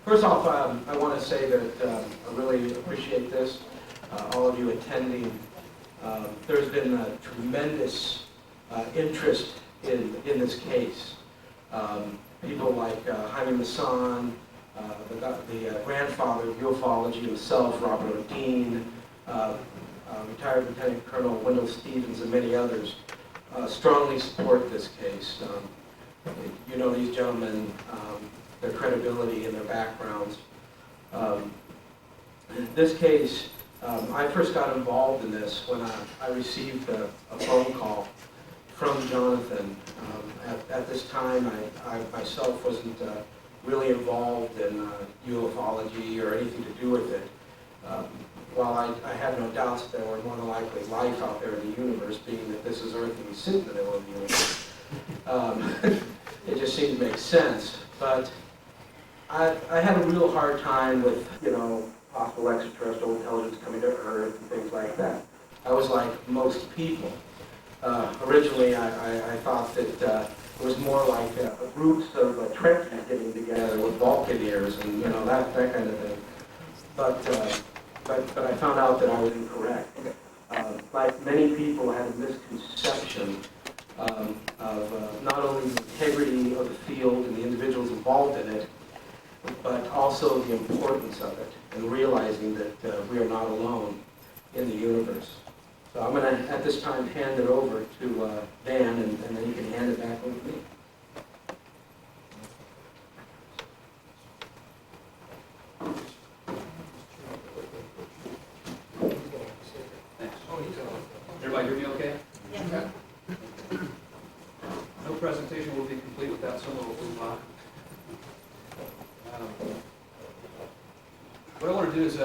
First off, I want to say that I really appreciate this, all of you attending. There's been a tremendous interest in this case. People like Jaime Masson, the grandfather of ufology himself, Robert O'Dean, retired Lieutenant Colonel Wendell Stevens, and many others strongly support this case. You know these gentlemen, their credibility and their backgrounds. In this case, I first got involved in this when I received a phone call from Johnathan. At this time, I myself wasn't really involved in ufology or anything to do with it. While I had no doubts that there were more than likely life out there in the universe, being that this is Earth and we sit in the middle of the universe. It just seemed to make sense. But I had a real hard time with, possible extraterrestrial intelligence coming to Earth and things like that. I was like most people. Originally, I thought that it was more like groups of Trekkies getting together with Vulcan ears and that kind of thing. But I found out that I was incorrect. Like many people, I had a misconception of not only the integrity of the field and the individuals involved in it, but also the importance of it and realizing that we are not alone in the universe. So I'm going to, at this time, hand it over to Dan, and then he can hand it back over to me. Thanks. Everybody hear me okay? Yeah. No presentation will be complete without some little hoopla. What I want to do is,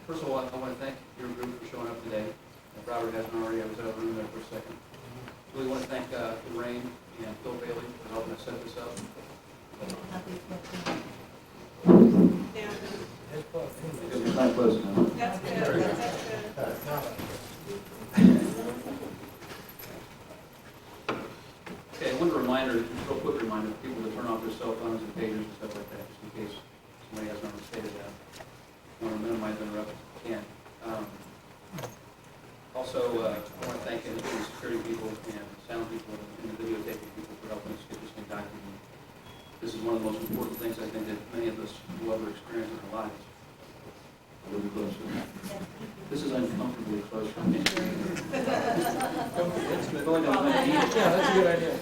first of all, I want to thank your group for showing up today. If Robert hasn't already, I was out of the room there for a second. Really want to thank Lorraine and Phil Bailey for helping us set this up. It's not close enough. That's good. That's good. Okay, one reminder, just a real quick reminder for people to turn off their cell phones and pagers and stuff like that, just in case somebody hasn't already stated that. I want to minimize interruptions if you can. Also, I want to thank the security people and sound people and the videotaping people for helping us get this thing documented. This is one of the most important things I think that many of us will ever experience in our lives. A little closer. This is uncomfortably close for me. Yeah, that's a good idea.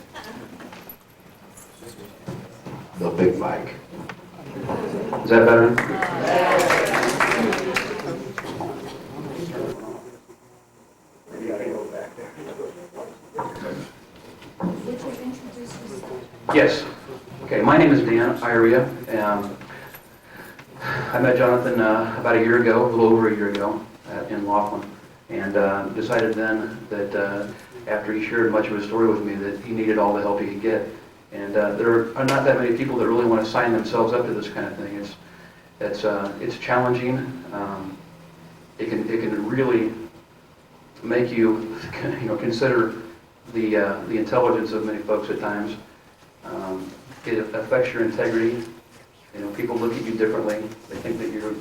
The big mic. Is that better? Maybe I can go back there. Would you introduce yourself? Yes. Okay, my name is Dan Iria. I met Johnathan about a year ago, a little over a year ago, in Laughlin, and decided then that after he shared much of his story with me that he needed all the help he could get. And there are not that many people that really want to sign themselves up to this kind of thing. It's challenging. It can really make you consider the intelligence of many folks at times. It affects your integrity. People look at you differently. They think that you're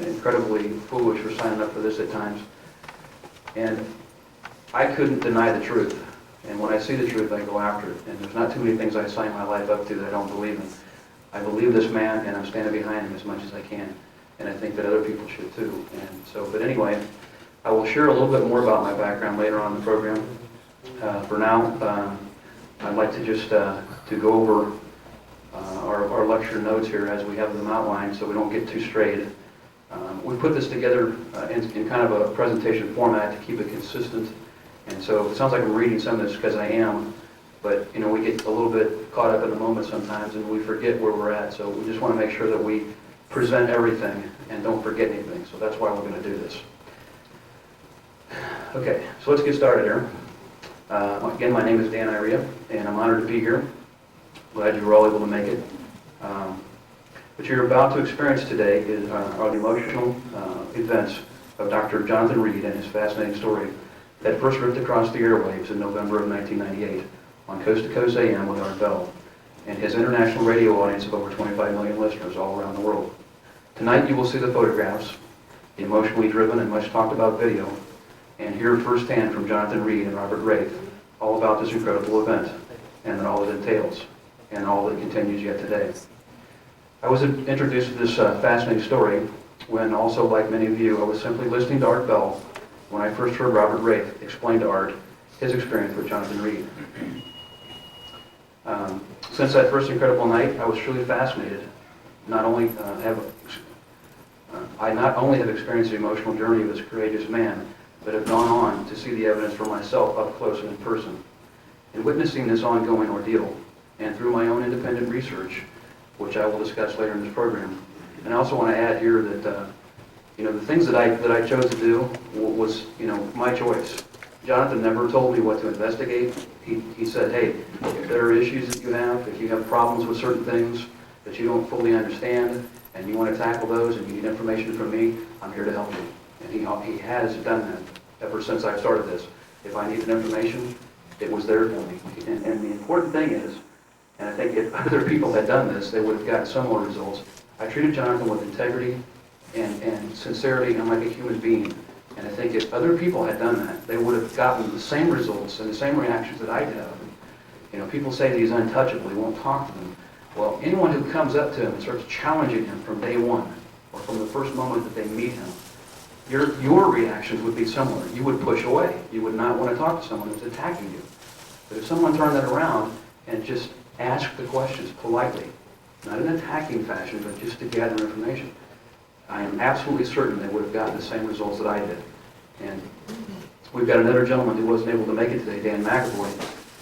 incredibly foolish for signing up for this at times. And I couldn't deny the truth. And when I see the truth, I go after it. And there's not too many things I sign my life up to that I don't believe in. I believe this man, and I'm standing behind him as much as I can. And I think that other people should too. And so, but anyway, I will share a little bit more about my background later on in the program. For now, I'd like to just to go over our lecture notes here as we have them outlined so we don't get too strayed. We put this together in kind of a presentation format to keep it consistent. And so it sounds like I'm reading some of this because I am, but we get a little bit caught up in the moment sometimes and we forget where we're at. So we just want to make sure that we present everything and don't forget anything. So that's why we're going to do this. Okay, so let's get started here. Again, my name is Dan Iria, and I'm honored to be here. Glad you were all able to make it. What you're about to experience today are the emotional events of Dr. Johnathan Reed and his fascinating story that first ripped across the airwaves in November of 1998 on Coast to Coast AM with Art Bell. and his international radio audience of over 25 million listeners all around the world. Tonight you will see the photographs, the emotionally driven and much talked about video, and hear firsthand from Johnathan Reed and Robert Wraith all about this incredible event and all it entails and all that continues yet today. I was introduced to this fascinating story when, also like many of you, I was simply listening to Art Bell when I first heard Robert Wraith explain to Art his experience with Johnathan Reed. Since that first incredible night, I was truly fascinated. I not only have experienced the emotional journey of this courageous man, but have gone on to see the evidence for myself up close and in person. In witnessing this ongoing ordeal, and through my own independent research, which I will discuss later in this program, and I also want to add here that the things that I chose to do was my choice. Johnathan never told me what to investigate. He said, hey, if there are issues that you have, if you have problems with certain things that you don't fully understand, and you want to tackle those and you need information from me, I'm here to help you. And he has done that ever since I started this. If I needed information, it was there for me. And the important thing is, and I think if other people had done this, they would have gotten similar results. I treated Johnathan with integrity and sincerity and like a human being. And I think if other people had done that, they would have gotten the same results and the same reactions that I have. People say that he's untouchable, he won't talk to them. Well, anyone who comes up to him and starts challenging him from day one, or from the first moment that they meet him, your reactions would be similar. You would push away. You would not want to talk to someone who's attacking you. But if someone turned that around and just asked the questions politely, not in an attacking fashion, but just to gather information, I am absolutely certain they would have gotten the same results that I did. And we've got another gentleman who wasn't able to make it today, Dan McAvoy,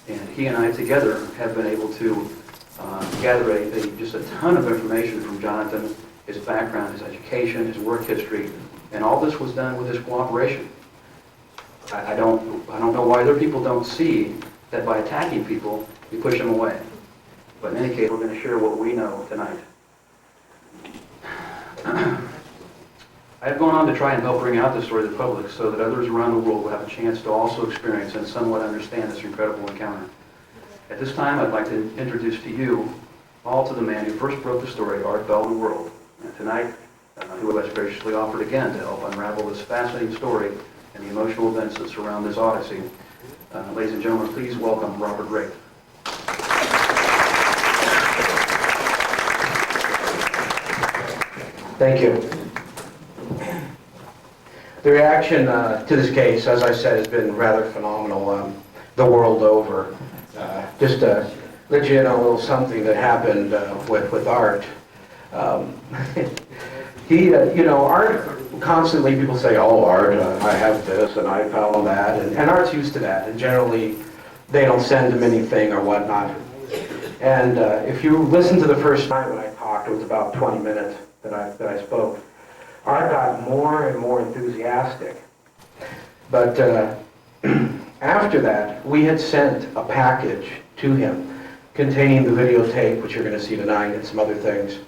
and he and I together have been able to gather just a ton of information from Johnathan, his background, his education, his work history, and all this was done with his cooperation. I don't know why other people don't see that by attacking people, you push them away. But in any case, we're going to share what we know tonight. I have gone on to try and help bring out this story to the public so that others around the world will have a chance to also experience and somewhat understand this incredible encounter. At this time, I'd like to introduce to you all to the man who first broke the story, Art Bell, the world. And tonight, who has graciously offered again to help unravel this fascinating story and the emotional events that surround this odyssey. Ladies and gentlemen, please welcome Robert Wraith. Thank you. The reaction to this case, as I said, has been rather phenomenal the world over. Just to let you in on a little something that happened with Art. Art, constantly people say, oh, Art, I have this and I found that, and Art's used to that, and generally they don't send him anything or whatnot. And if you listen to the first night when I talked, it was about 20 minutes that I spoke. Art got more and more enthusiastic. But after that, we had sent a package to him containing the videotape, which you're going to see tonight, and some other things.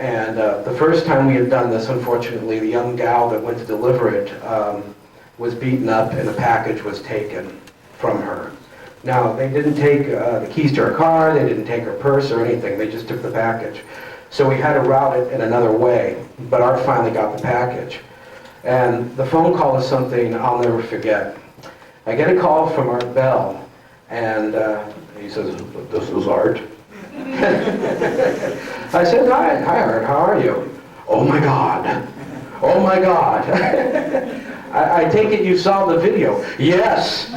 And the first time we had done this, unfortunately, the young gal that went to deliver it was beaten up and the package was taken from her. Now, they didn't take the keys to her car, they didn't take her purse or anything, they just took the package. So we had to route it in another way, but Art finally got the package. And the phone call is something I'll never forget. I get a call from Art Bell, and he says, "This is Art." I said, hi Art, how are you? Oh my God, oh my God. I take it you saw the video. Yes.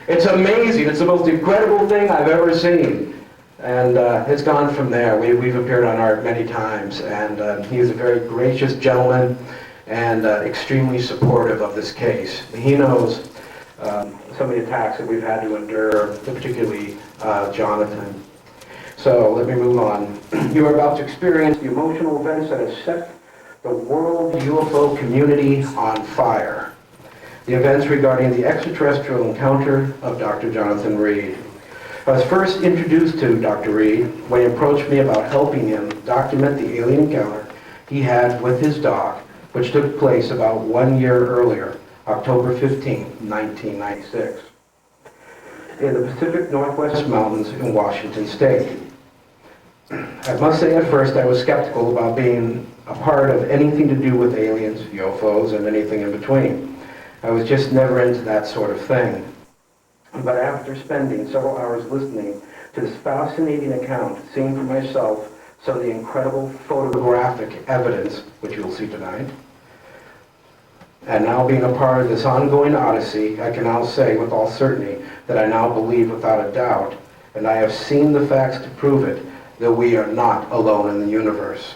It's amazing, it's the most incredible thing I've ever seen. And it's gone from there. We've appeared on Art many times, and he's a very gracious gentleman and extremely supportive of this case. He knows some of the attacks that we've had to endure, particularly Johnathan. So let me move on. You are about to experience the emotional events that have set the world UFO community on fire. The events regarding the extraterrestrial encounter of Dr. Johnathan Reed. I was first introduced to Dr. Reed when he approached me about helping him document the alien encounter he had with his dog, which took place about 1 year earlier, October 15, 1996. in the Pacific Northwest Mountains in Washington State. I must say at first I was skeptical about being a part of anything to do with aliens, UFOs, and anything in between. I was just never into that sort of thing. But after spending several hours listening to this fascinating account, seeing for myself some of the incredible photographic evidence, which you'll see tonight, and now being a part of this ongoing odyssey, I can now say with all certainty that I now believe without a doubt, and I have seen the facts to prove it, that we are not alone in the universe.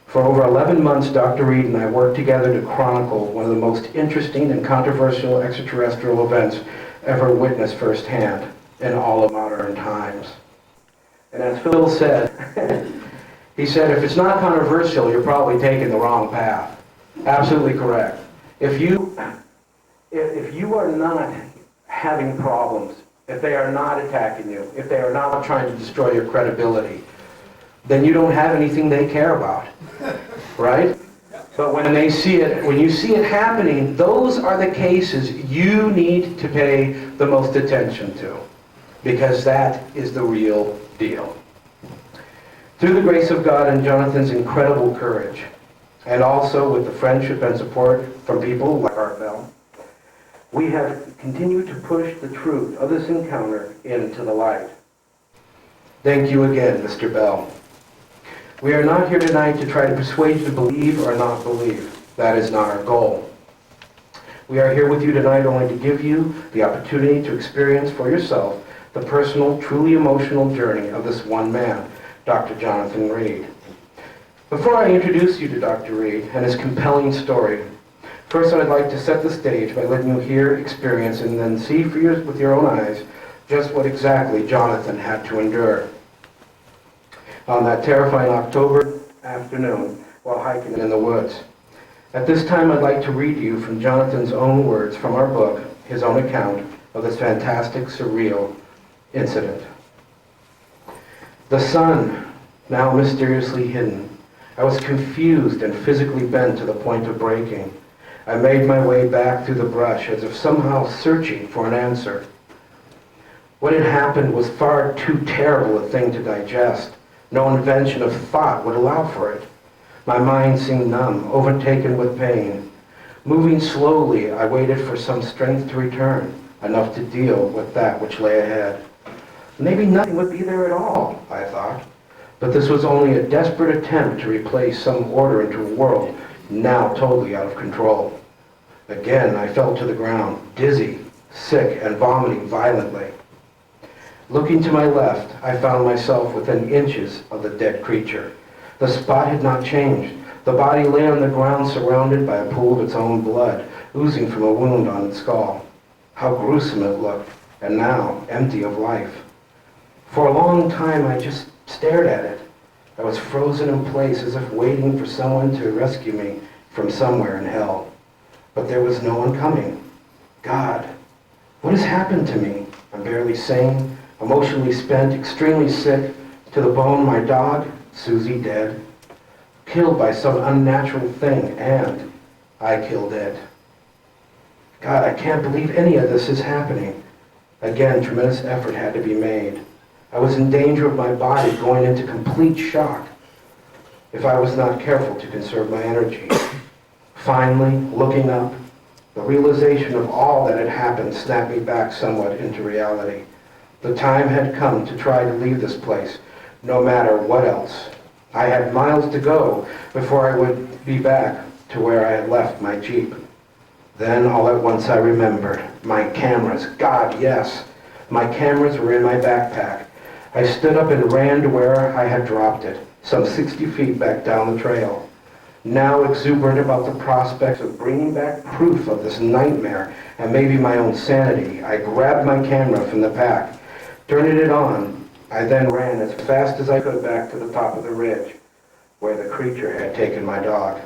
For over 11 months, Dr. Reed and I worked together to chronicle one of the most interesting and controversial extraterrestrial events ever witnessed firsthand in all of modern times. And as Phil said, he said, if it's not controversial, you're probably taking the wrong path. Absolutely correct. If you are not having problems, if they are not attacking you, if they are not trying to destroy your credibility, then you don't have anything they care about, right? But when they see it, when you see it happening, those are the cases you need to pay the most attention to, because that is the real deal. Through the grace of God and Johnathan's incredible courage, and also with the friendship and support from people like Art Bell, we have continued to push the truth of this encounter into the light. Thank you again, Mr. Bell. We are not here tonight to try to persuade you to believe or not believe. That is not our goal. We are here with you tonight only to give you the opportunity to experience for yourself the personal, truly emotional journey of this one man, Dr. Johnathan Reed. Before I introduce you to Dr. Reed and his compelling story, first I'd like to set the stage by letting you hear, experience, and then see with your own eyes just what exactly Johnathan had to endure on that terrifying October afternoon while hiking in the woods. At this time, I'd like to read you from Johnathan's own words from our book, his own account of this fantastic, surreal incident. The sun, now mysteriously hidden. I was confused and physically bent to the point of breaking. I made my way back through the brush as if somehow searching for an answer. What had happened was far too terrible a thing to digest. No invention of thought would allow for it. My mind seemed numb, overtaken with pain. Moving slowly, I waited for some strength to return, enough to deal with that which lay ahead. Maybe nothing would be there at all, I thought. But this was only a desperate attempt to replace some order into a world now totally out of control. Again, I fell to the ground, dizzy, sick, and vomiting violently. Looking to my left, I found myself within inches of the dead creature. The spot had not changed. The body lay on the ground surrounded by a pool of its own blood, oozing from a wound on its skull. How gruesome it looked, and now empty of life. For a long time, I just stared at it. I was frozen in place as if waiting for someone to rescue me from somewhere in hell. But there was no one coming. God, what has happened to me? I'm barely sane, emotionally spent, extremely sick, to the bone. My dog, Susie, dead, killed by some unnatural thing, and I killed it. God, I can't believe any of this is happening. Again, tremendous effort had to be made. I was in danger of my body going into complete shock if I was not careful to conserve my energy. Finally, looking up, the realization of all that had happened snapped me back somewhat into reality. The time had come to try to leave this place, no matter what else. I had miles to go before I would be back to where I had left my Jeep. Then all at once I remembered. My cameras. God, yes. My cameras were in my backpack. I stood up and ran to where I had dropped it, some 60 feet back down the trail. Now exuberant about the prospects of bringing back proof of this nightmare and maybe my own sanity, I grabbed my camera from the pack, turned it on. I then ran as fast as I could back to the top of the ridge where the creature had taken my dog.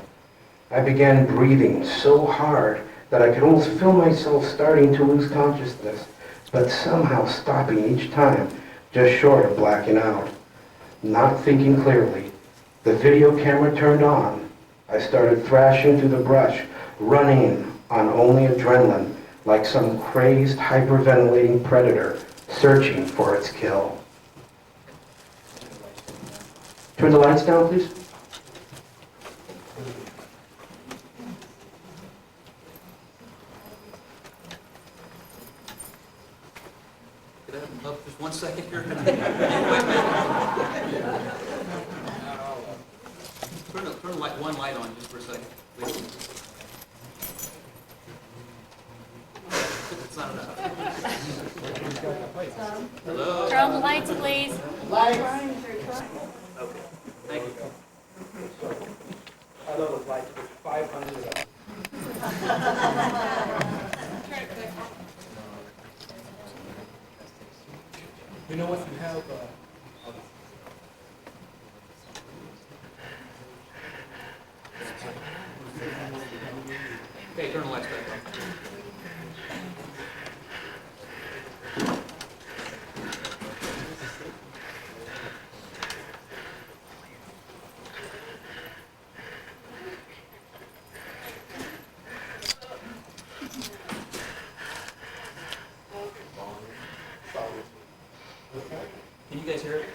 I began breathing so hard that I could almost feel myself starting to lose consciousness, but somehow stopping each time, just short of blacking out. Not thinking clearly, the video camera turned on. I started thrashing through the brush, running on only adrenaline, like some crazed, hyperventilating predator searching for its kill. Turn the lights down, please. Could I have up just 1 second here? Turn one light on just for a second, please. It's not enough. Hello? Turn on the lights, please. Okay, thank you. I know the lights, but 500. You know what, you have, Okay, turn the lights back on. Can you guys hear it?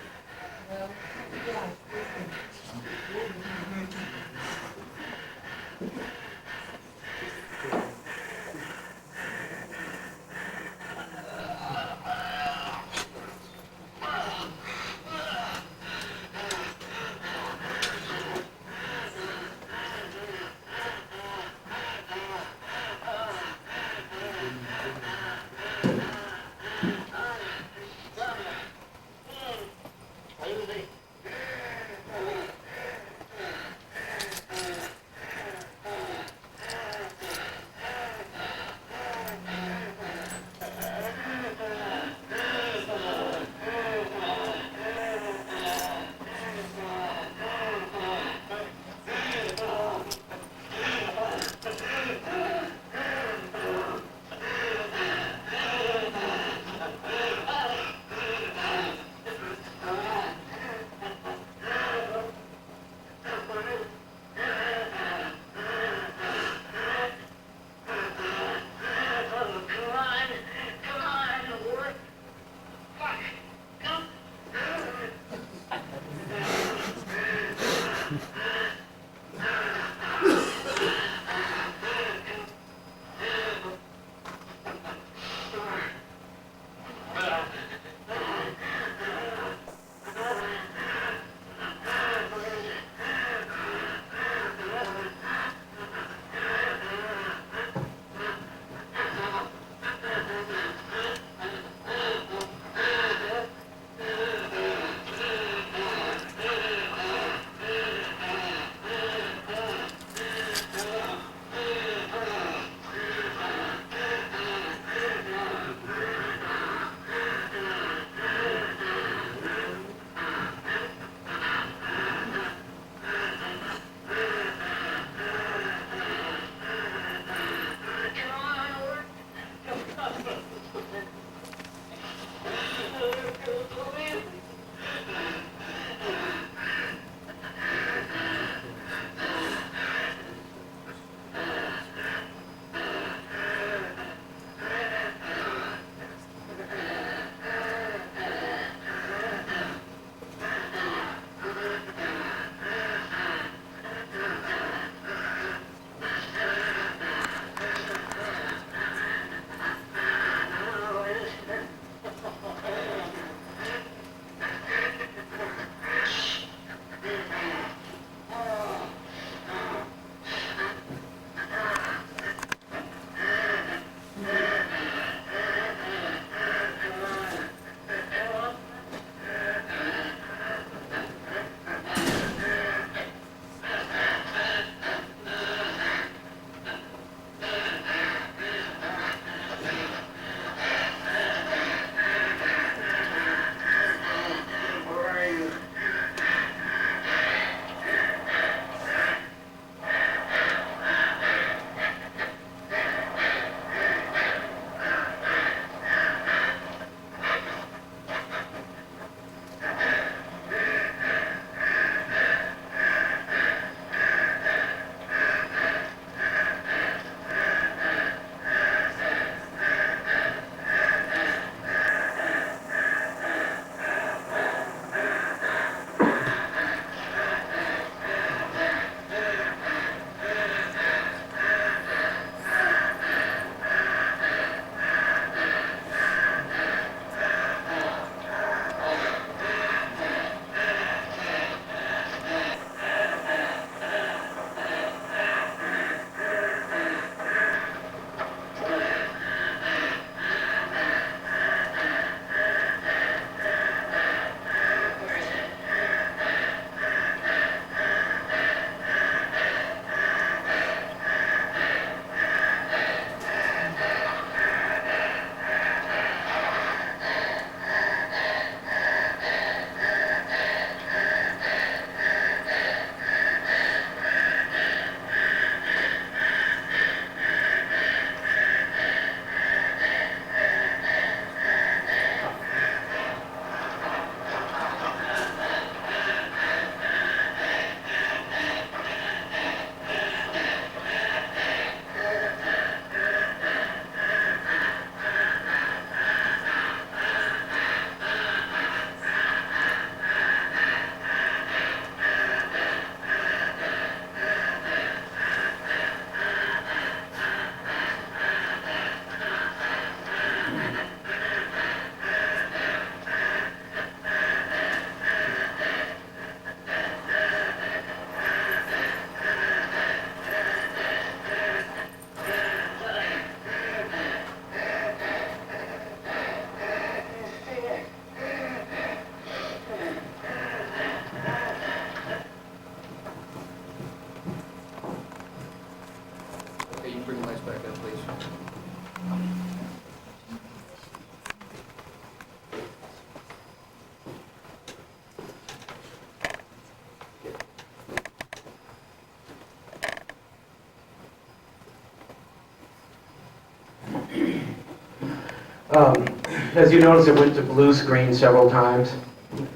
As you notice, it went to blue screen several times.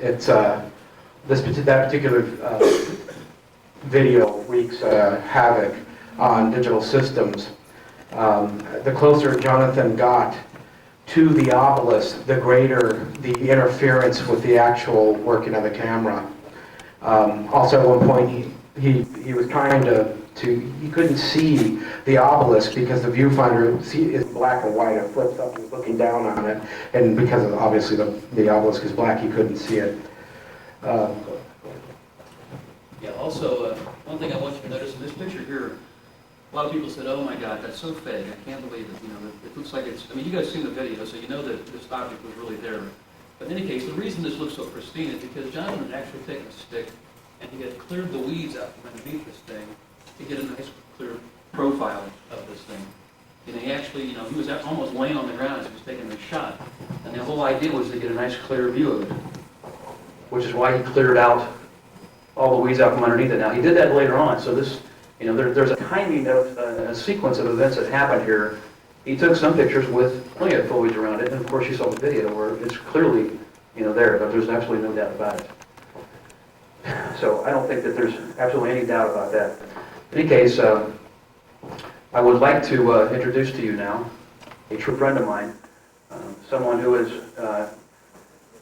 It's that particular video wreaks havoc on digital systems. The closer Johnathan got to the obelisk, the greater the interference with the actual working of the camera. Also, at one point, he was trying to he couldn't see the obelisk because the viewfinder is black and white. It flips up and he's looking down on it, and because obviously the obelisk is black, he couldn't see it. Yeah, also, one thing I want you to notice in this picture here, a lot of people said, oh my God, that's so fake. I can't believe it. You know, it looks like it's, I mean, you guys seen the video, so you know that this object was really there. But in any case, the reason this looks so pristine is because Johnathan had actually taken a stick and he had cleared the weeds out from underneath this thing to get a nice, clear profile of this thing. And he actually, you know, he was almost laying on the ground as he was taking the shot. And the whole idea was to get a nice, clear view of it, which is why he cleared out all the weeds out from underneath it. Now, he did that later on, so this, you know, there's a timing of a sequence of events that happened here. He took some pictures with plenty of foliage around it, and of course you saw the video where it's clearly, you know, there, but there's absolutely no doubt about it. So I don't think that there's absolutely any doubt about that. In any case, I would like to introduce to you now a true friend of mine, someone who is,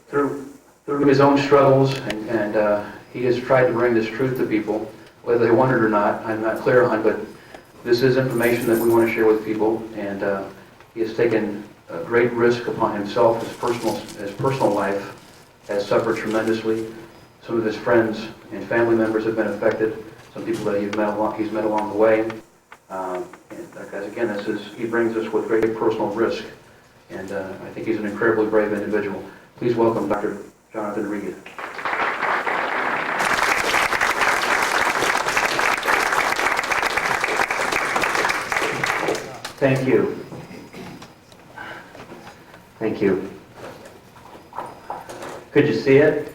through his own struggles, and he has tried to bring this truth to people, whether they want it or not, I'm not clear on, but this is information that we want to share with people, and he has taken a great risk upon himself. His personal life has suffered tremendously. Some of his friends and family members have been affected. Some people that he's met along the way. And guys, again, he brings us with great personal risk, and I think he's an incredibly brave individual. Please welcome Dr. Johnathan Reed. Thank you. Thank you. Could you see it?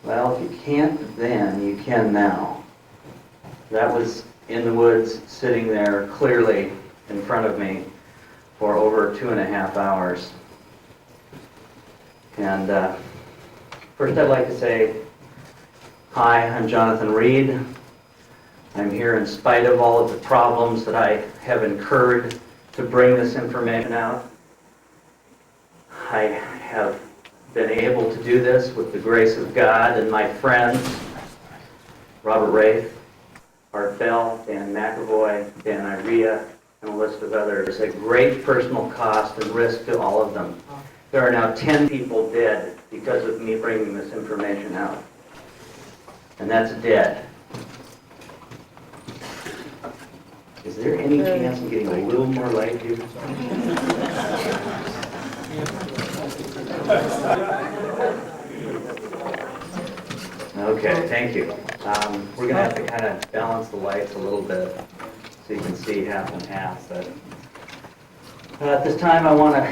Well, if you can't then, you can now. That was in the woods, sitting there clearly in front of me for over 2.5 hours. And first I'd like to say, hi, I'm Johnathan Reed. I'm here in spite of all of the problems that I have incurred to bring this information out. I have been able to do this with the grace of God and my friends, Robert Rafe, Art Bell, Dan McAvoy, Dan Irea, and a list of others. At great personal cost and risk to all of them. There are now 10 people dead because of me bringing this information out. And that's dead. Is there any chance of getting a little more light here? Okay, thank you. We're going to have to kind of balance the lights a little bit so you can see half and half. But at this time, I want to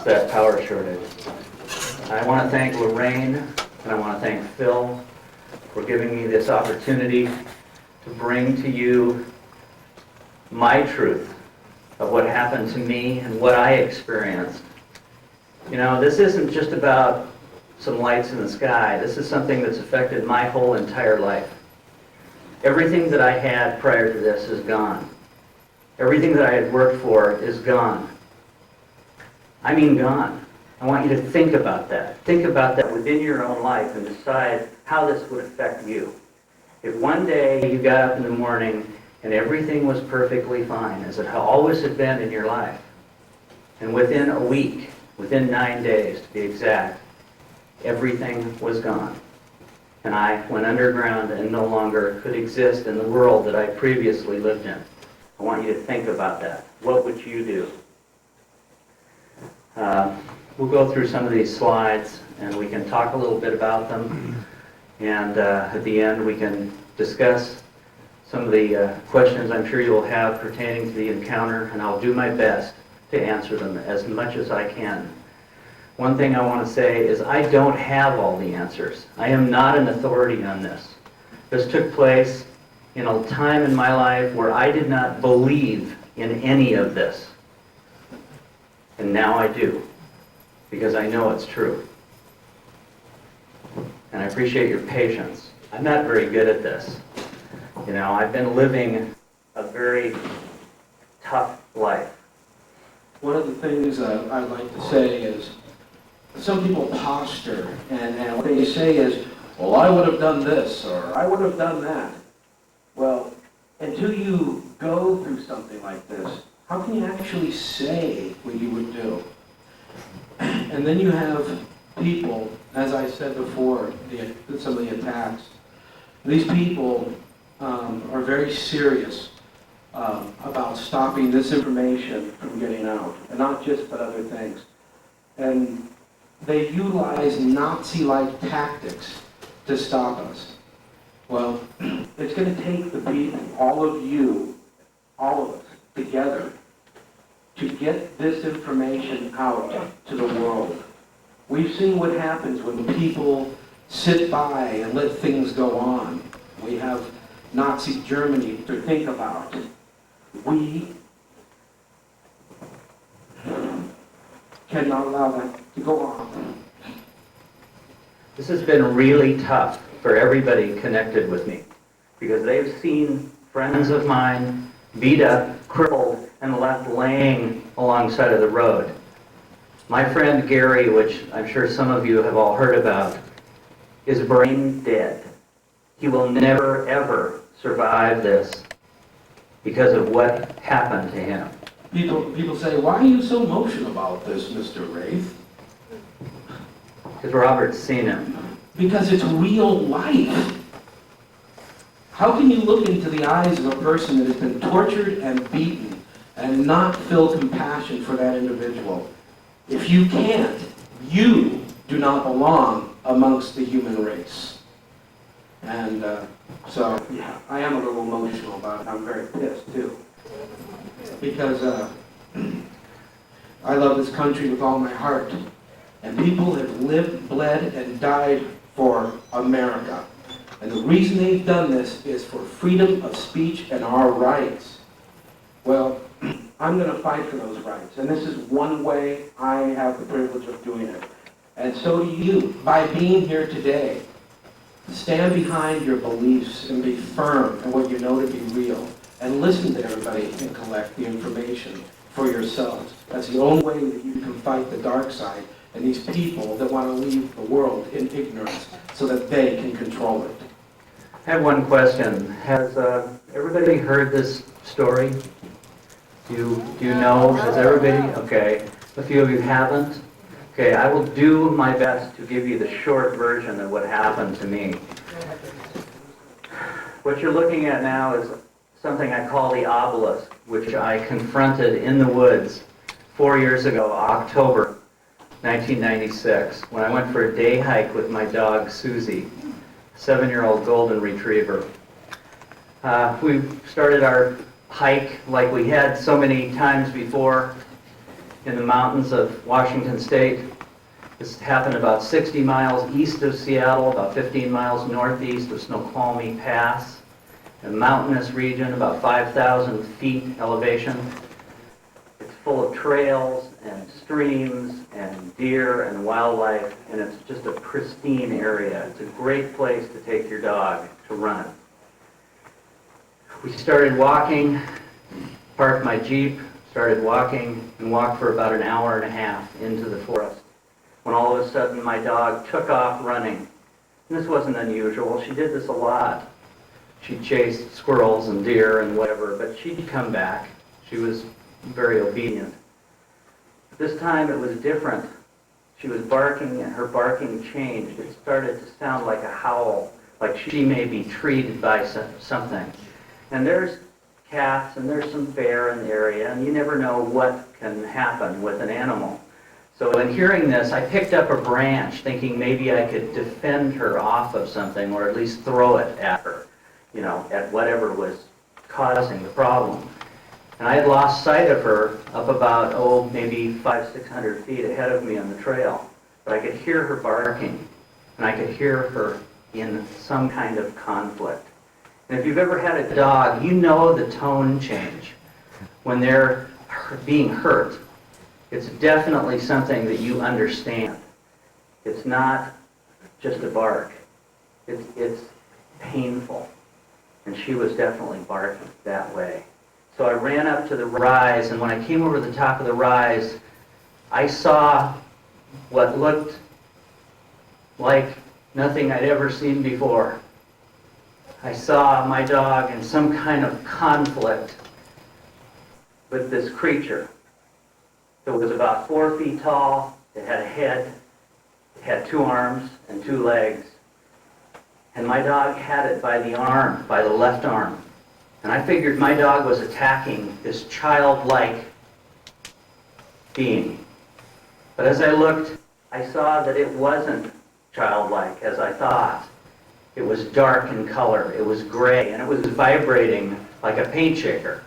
that power shortage. I want to thank Lorraine and I want to thank Phil for giving me this opportunity to bring to you my truth of what happened to me and what I experienced. You know, this isn't just about some lights in the sky. This is something that's affected my whole entire life. Everything that I had prior to this is gone. Everything that I had worked for is gone. I mean gone. I want you to think about that. Think about that within your own life and decide how this would affect you. If one day you got up in the morning and everything was perfectly fine, as it always had been in your life, and within a week, within 9 days to be exact, everything was gone, and I went underground and no longer could exist in the world that I previously lived in. I want you to think about that. What would you do? We'll go through some of these slides and we can talk a little bit about them. And at the end, we can discuss some of the questions I'm sure you'll have pertaining to the encounter, and I'll do my best to answer them as much as I can. One thing I want to say is I don't have all the answers. I am not an authority on this. This took place in a time in my life where I did not believe in any of this. And now I do, because I know it's true. And I appreciate your patience. I'm not very good at this. You know, I've been living a very tough life. One of the things I'd like to say is, some people posture, and what they say is, well, I would have done this, or I would have done that. Well, until you go through something like this, how can you actually say what you would do? And then you have people, as I said before, some of the attacks. These people are very serious about stopping this information from getting out, and not just but other things. And they utilize Nazi-like tactics to stop us. Well, it's going to take the people, all of you, all of us, together to get this information out to the world. We've seen what happens when people sit by and let things go on. We have Nazi Germany to think about. We cannot allow that to go on. This has been really tough for everybody connected with me, because they've seen friends of mine beat up, crippled, and left laying alongside of the road. My friend Gary, which I'm sure some of you have all heard about, is brain dead. He will never, ever survive this because of what happened to him. People say, why are you so emotional about this, Mr. Wraith? Because Robert's seen him. Because it's real life. How can you look into the eyes of a person that has been tortured and beaten and not feel compassion for that individual? If you can't, you do not belong amongst the human race. And so, yeah, I am a little emotional about it. I'm very pissed, too. Because I love this country with all my heart. And people have lived, bled, and died for America. And the reason they've done this is for freedom of speech and our rights. Well, I'm going to fight for those rights. And this is one way I have the privilege of doing it. And so do you. By being here today, stand behind your beliefs and be firm in what you know to be real. And listen to everybody and collect the information for yourselves. That's the only way that you can fight the dark side and these people that want to leave the world in ignorance so that they can control it. I have one question. Has everybody heard this story? Do you know? Has everybody? Okay. A few of you haven't? Okay, I will do my best to give you the short version of what happened to me. What you're looking at now is something I call the obelisk, which I confronted in the woods 4 years ago, October 1996, when I went for a day hike with my dog, Susie, a 7-year-old golden retriever. We started our hike like we had so many times before in the mountains of Washington State. This happened about 60 miles east of Seattle, about 15 miles northeast of Snoqualmie Pass, a mountainous region, about 5,000 feet elevation. It's full of trails and streams and deer and wildlife, and it's just a pristine area. It's a great place to take your dog to run. We started walking, parked my Jeep, started walking, and walked for about an hour and a half into the forest, when all of a sudden my dog took off running. And this wasn't unusual. She did this a lot. She chased squirrels and deer and whatever, but she'd come back. She was very obedient. This time it was different. She was barking, and her barking changed. It started to sound like a howl, like she may be treated by something. And there's cats and there's some bear in the area, and you never know what can happen with an animal. So in hearing this, I picked up a branch thinking maybe I could defend her off of something, or at least throw it at her. at whatever was causing the problem. And I had lost sight of her up about, maybe 500-600 feet ahead of me on the trail. But I could hear her barking, and I could hear her in some kind of conflict. And if you've ever had a dog, you know the tone change when they're being hurt. It's definitely something that you understand. It's not just a bark. It's painful. And she was definitely barking that way. So I ran up to the rise, and when I came over the top of the rise, I saw what looked like nothing I'd ever seen before. I saw my dog in some kind of conflict with this creature. It was about 4 feet tall, it had a head, it had 2 arms and 2 legs. And my dog had it by the arm, by the left arm. And I figured my dog was attacking this childlike being. But as I looked, I saw that it wasn't childlike as I thought. It was dark in color, it was gray, and it was vibrating like a paint shaker.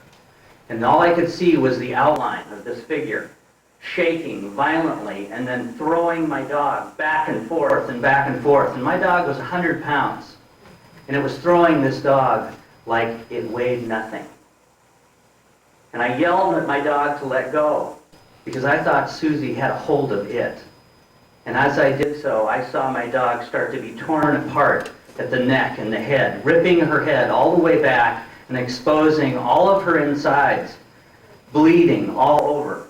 And all I could see was the outline of this figure, shaking violently and then throwing my dog back and forth and back and forth. And my dog was 100 pounds. And it was throwing this dog like it weighed nothing. And I yelled at my dog to let go because I thought Susie had a hold of it. And as I did so, I saw my dog start to be torn apart at the neck and the head, ripping her head all the way back and exposing all of her insides, bleeding all over.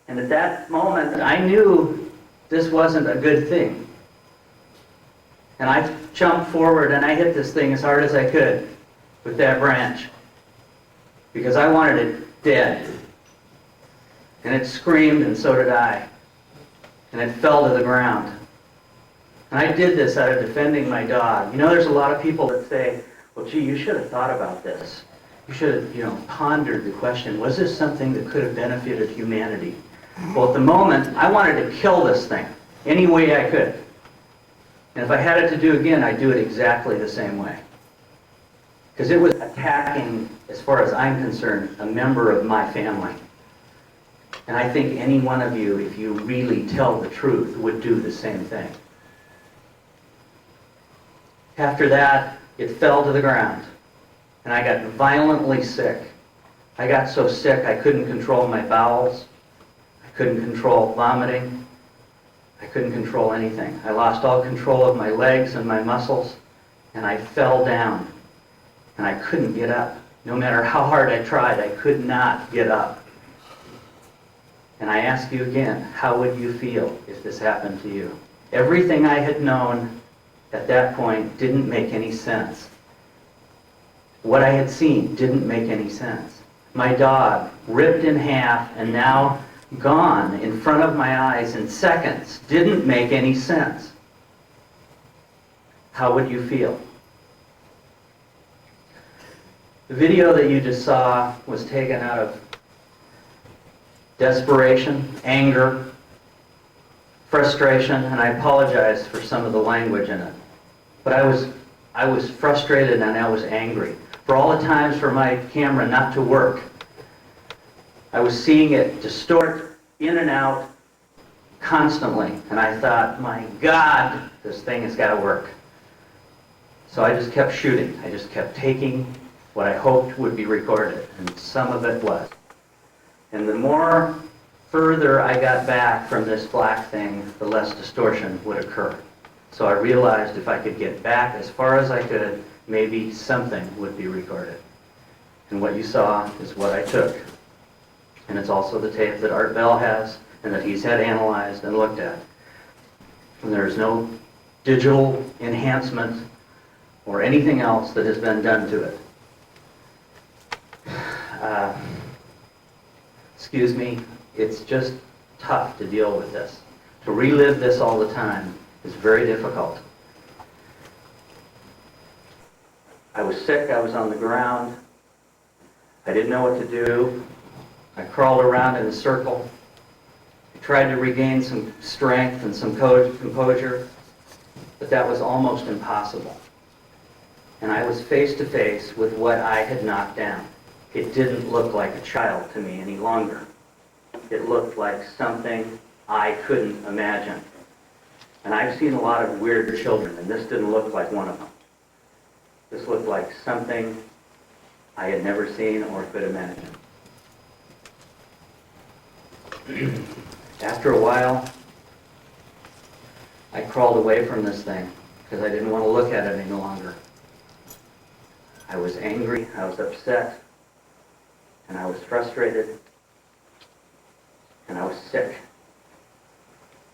And at that moment, I knew this wasn't a good thing. And I jumped forward and I hit this thing as hard as I could with that branch because I wanted it dead. And it screamed, and so did I. And it fell to the ground. And I did this out of defending my dog. There's a lot of people that say, well, gee, you should have thought about this. You should have, pondered the question, was this something that could have benefited humanity? Well, at the moment, I wanted to kill this thing any way I could. And if I had it to do again, I'd do it exactly the same way. Because it was attacking, as far as I'm concerned, a member of my family. And I think any one of you, if you really tell the truth, would do the same thing. After that, it fell to the ground, and I got violently sick. I got so sick I couldn't control my bowels. I couldn't control vomiting. I couldn't control anything. I lost all control of my legs and my muscles, and I fell down, and I couldn't get up. No matter how hard I tried, I could not get up. And I ask you again, how would you feel if this happened to you? Everything I had known at that point didn't make any sense. What I had seen didn't make any sense. My dog, ripped in half and now gone in front of my eyes in seconds, didn't make any sense. How would you feel? The video that you just saw was taken out of desperation, anger, frustration, and I apologize for some of the language in it. But I was frustrated and I was angry. For all the times for my camera not to work, I was seeing it distort in and out constantly. And I thought, my God, this thing has got to work. So I just kept shooting. I just kept taking what I hoped would be recorded, and some of it was. And the more further I got back from this black thing, the less distortion would occur. So I realized if I could get back as far as I could, maybe something would be recorded. And what you saw is what I took. And it's also the tape that Art Bell has and that he's had analyzed and looked at. And there's no digital enhancement or anything else that has been done to it. Excuse me, it's just tough to deal with this. To relive this all the time is very difficult. I was sick, I was on the ground. I didn't know what to do. I crawled around in a circle. I tried to regain some strength and some composure, but that was almost impossible. and I was face to face with what I had knocked down. It didn't look like a child to me any longer. It looked like something I couldn't imagine. And I've seen a lot of weird children, and this didn't look like one of them. This looked like something I had never seen or could imagine. After a while, I crawled away from this thing because I didn't want to look at it any longer. I was angry, I was upset, and I was frustrated, and I was sick.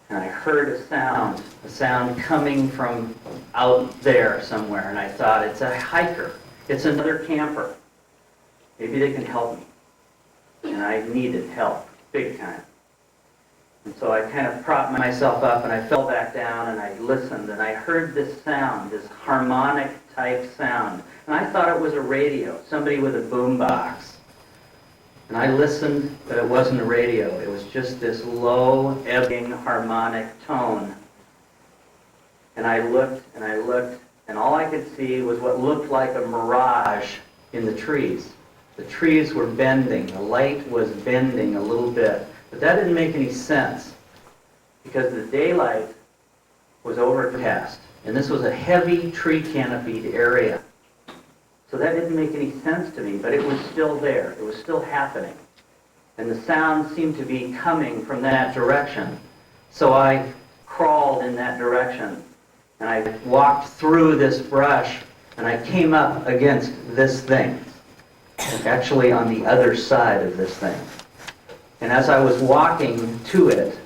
And I heard a sound coming from out there somewhere, and I thought, it's a hiker, it's another camper. Maybe they can help me. And I needed help, big time. And so I kind of propped myself up, and I fell back down, and I listened, and I heard this sound, this harmonic type sound. And I thought it was a radio, somebody with a boom box. And I listened, but it wasn't a radio. It was just this low, ebbing, harmonic tone. And I looked, and all I could see was what looked like a mirage in the trees. The trees were bending. The light was bending a little bit. But that didn't make any sense because the daylight was overcast. And this was a heavy tree canopied area. So that didn't make any sense to me, but it was still there. It was still happening. And the sound seemed to be coming from that direction. So I crawled in that direction, and I walked through this brush, and I came up against this thing, actually on the other side of this thing. And as I was walking to it,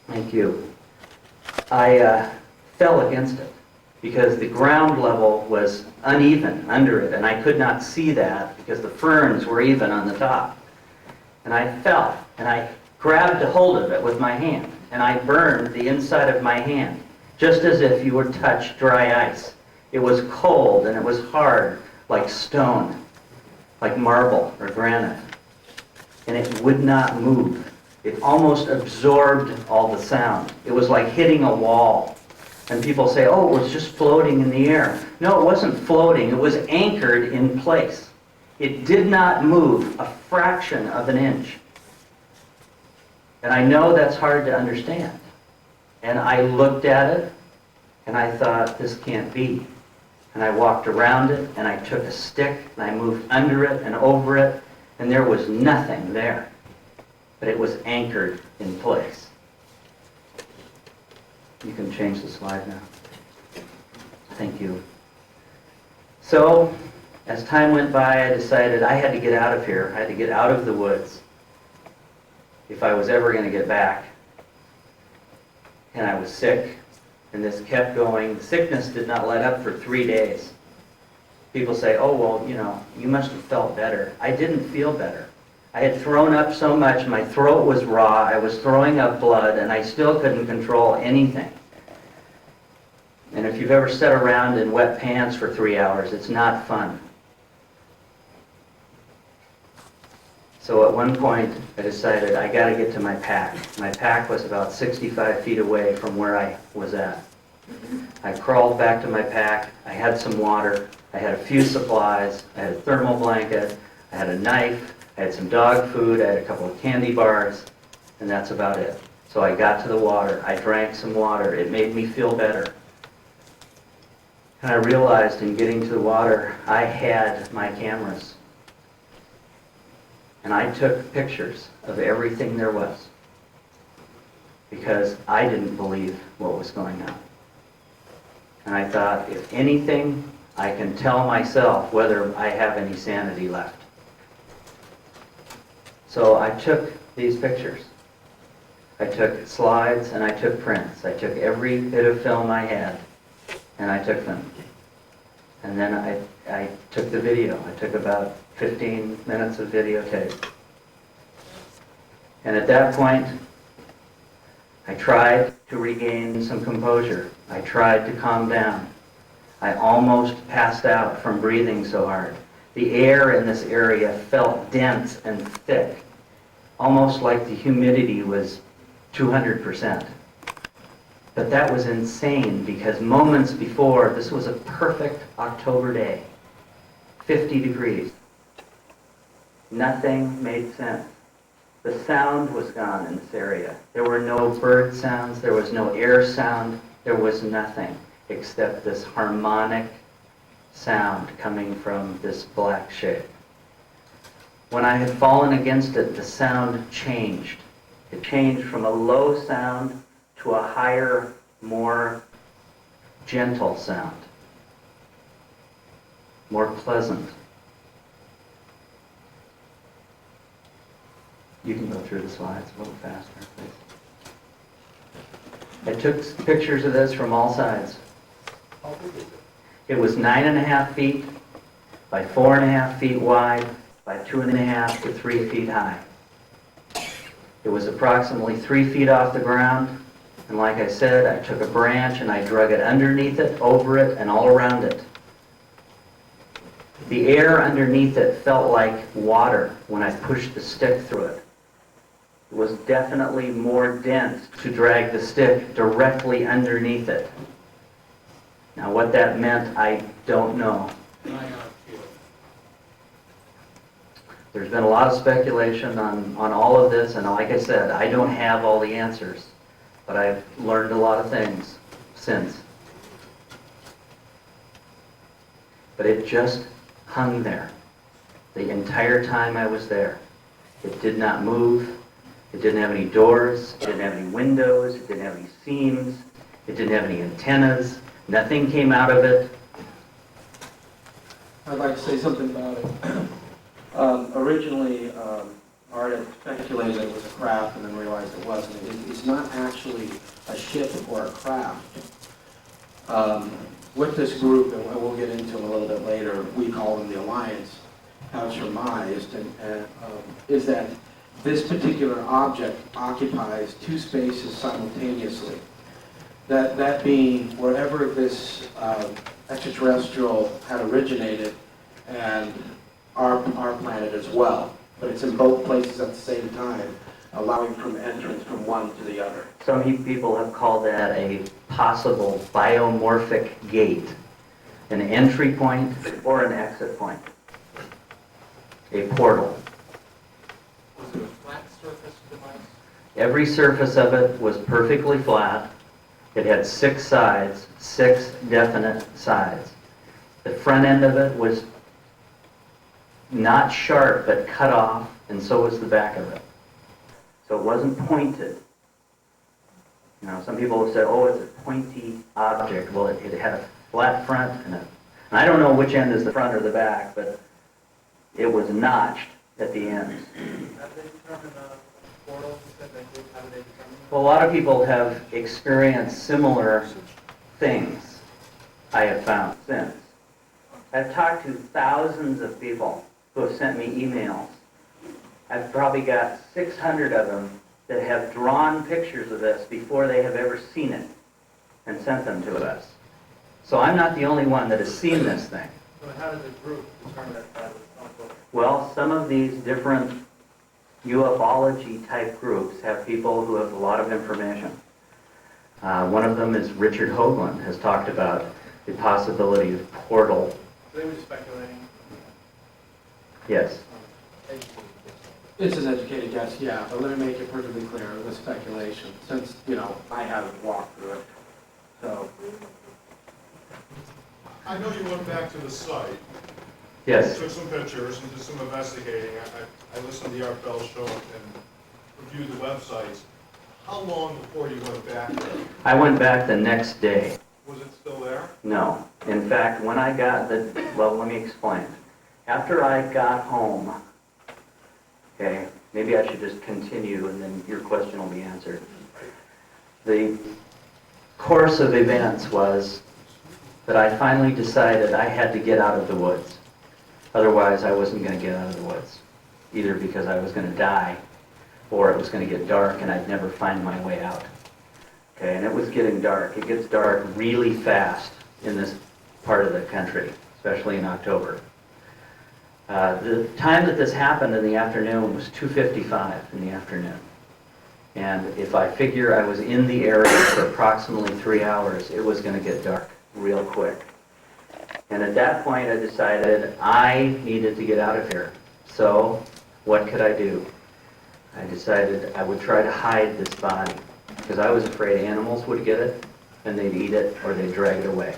thank you, I fell against it, because the ground level was uneven under it, and I could not see that because the ferns were even on the top. And I fell, and I grabbed a hold of it with my hand, and I burned the inside of my hand, just as if you would touch dry ice. It was cold, and it was hard, like stone, like marble or granite. And it would not move. It almost absorbed all the sound. It was like hitting a wall. And people say, oh, it was just floating in the air. No, it wasn't floating. It was anchored in place. It did not move a fraction of an inch. And I know that's hard to understand. And I looked at it, and I thought, this can't be. And I walked around it, and I took a stick, and I moved under it and over it, and there was nothing there. But it was anchored in place. You can change the slide now. Thank you. So, as time went by, I decided I had to get out of here. I had to get out of the woods if I was ever going to get back. And I was sick, and this kept going. The sickness did not let up for 3 days. People say, oh, well, you must have felt better. I didn't feel better. I had thrown up so much, my throat was raw, I was throwing up blood, and I still couldn't control anything. And if you've ever sat around in wet pants for 3 hours, it's not fun. So at one point, I decided I got to get to my pack. My pack was about 65 feet away from where I was at. I crawled back to my pack, I had some water, I had a few supplies, I had a thermal blanket, I had a knife, I had some dog food, I had a couple of candy bars, and that's about it. So I got to the water, I drank some water, it made me feel better. And I realized in getting to the water, I had my cameras. And I took pictures of everything there was, because I didn't believe what was going on. And I thought, if anything, I can tell myself whether I have any sanity left. So I took these pictures. I took slides and I took prints. I took every bit of film I had and I took them. And then I took the video. I took about 15 minutes of videotape. And at that point, I tried to regain some composure. I tried to calm down. I almost passed out from breathing so hard. The air in this area felt dense and thick, almost like the humidity was 200%. But that was insane because moments before, this was a perfect October day, 50 degrees. Nothing made sense. The sound was gone in this area. There were no bird sounds, there was no air sound, there was nothing except this harmonic sound coming from this black shape. When I had fallen against it, the sound changed. It changed from a low sound to a higher, more gentle sound, more pleasant. You can go through the slides a little faster, please. I took pictures of this from all sides. It was 9.5 feet by 4.5 feet wide by 2.5 to 3 feet high. It was approximately 3 feet off the ground, and like I said, I took a branch and I drug it underneath it, over it, and all around it. The air underneath it felt like water when I pushed the stick through it. It was definitely more dense to drag the stick directly underneath it. Now what that meant, I don't know. There's been a lot of speculation on all of this, and like I said, I don't have all the answers, but I've learned a lot of things since. But it just hung there the entire time I was there. It did not move. It didn't have any doors. It didn't have any windows. It didn't have any seams. It didn't have any antennas. Nothing came out of it. I'd like to say something about it. Originally, Art had speculated it was a craft and then realized it wasn't. It's not actually a ship or a craft. With this group, and we'll get into it a little bit later, we call them the Alliance, how it's surmised, is that this particular object occupies two spaces simultaneously. That being wherever this extraterrestrial had originated, and our planet as well. But it's in both places at the same time, allowing from entrance from one to the other. Some people have called that a possible biomorphic gate, an entry point or an exit point, a portal. Was it a flat surface device? Every surface of it was perfectly flat. It had 6 sides, 6 definite sides. The front end of it was not sharp, but cut off, and so was the back of it. So it wasn't pointed. You know, some people have said, oh, it's a pointy object. Well, it had a flat front, and I don't know which end is the front or the back, but it was notched at the ends. Have they determined a portal? You said they did. How did they determine Well, a lot of people have experienced similar things, I have found since. I've talked to thousands of people who have sent me emails. I've probably got 600 of them that have drawn pictures of this before they have ever seen it and sent them to us. So I'm not the only one that has seen this thing. So how did the group determine that was not a portal? Well, some of these different ufology type groups have people who have a lot of information. One of them is Richard Hoagland, has talked about the possibility of portal. They were speculating. Yes. It's an educated guess, yeah, but let me make it perfectly clear, it was speculation, since, I haven't walked through it. So, I know you went back to the site, Yes. took some pictures and did some investigating. I listened to the Art Bell show and reviewed the websites. How long before you went back there? I went back the next day. Was it still there? No. In fact, when I got well, let me explain. After I got home, okay, maybe I should just continue and then your question will be answered. The course of events was that I finally decided I had to get out of the woods. Otherwise, I wasn't going to get out of the woods, either because I was going to die or it was going to get dark and I'd never find my way out. Okay, and it was getting dark. It gets dark really fast in this part of the country, especially in October. The time that this happened in the afternoon was 2:55 in the afternoon. And if I figure I was in the area for approximately 3 hours, it was going to get dark real quick. And at that point, I decided I needed to get out of here. So what could I do? I decided I would try to hide this body because I was afraid animals would get it and they'd eat it or they'd drag it away.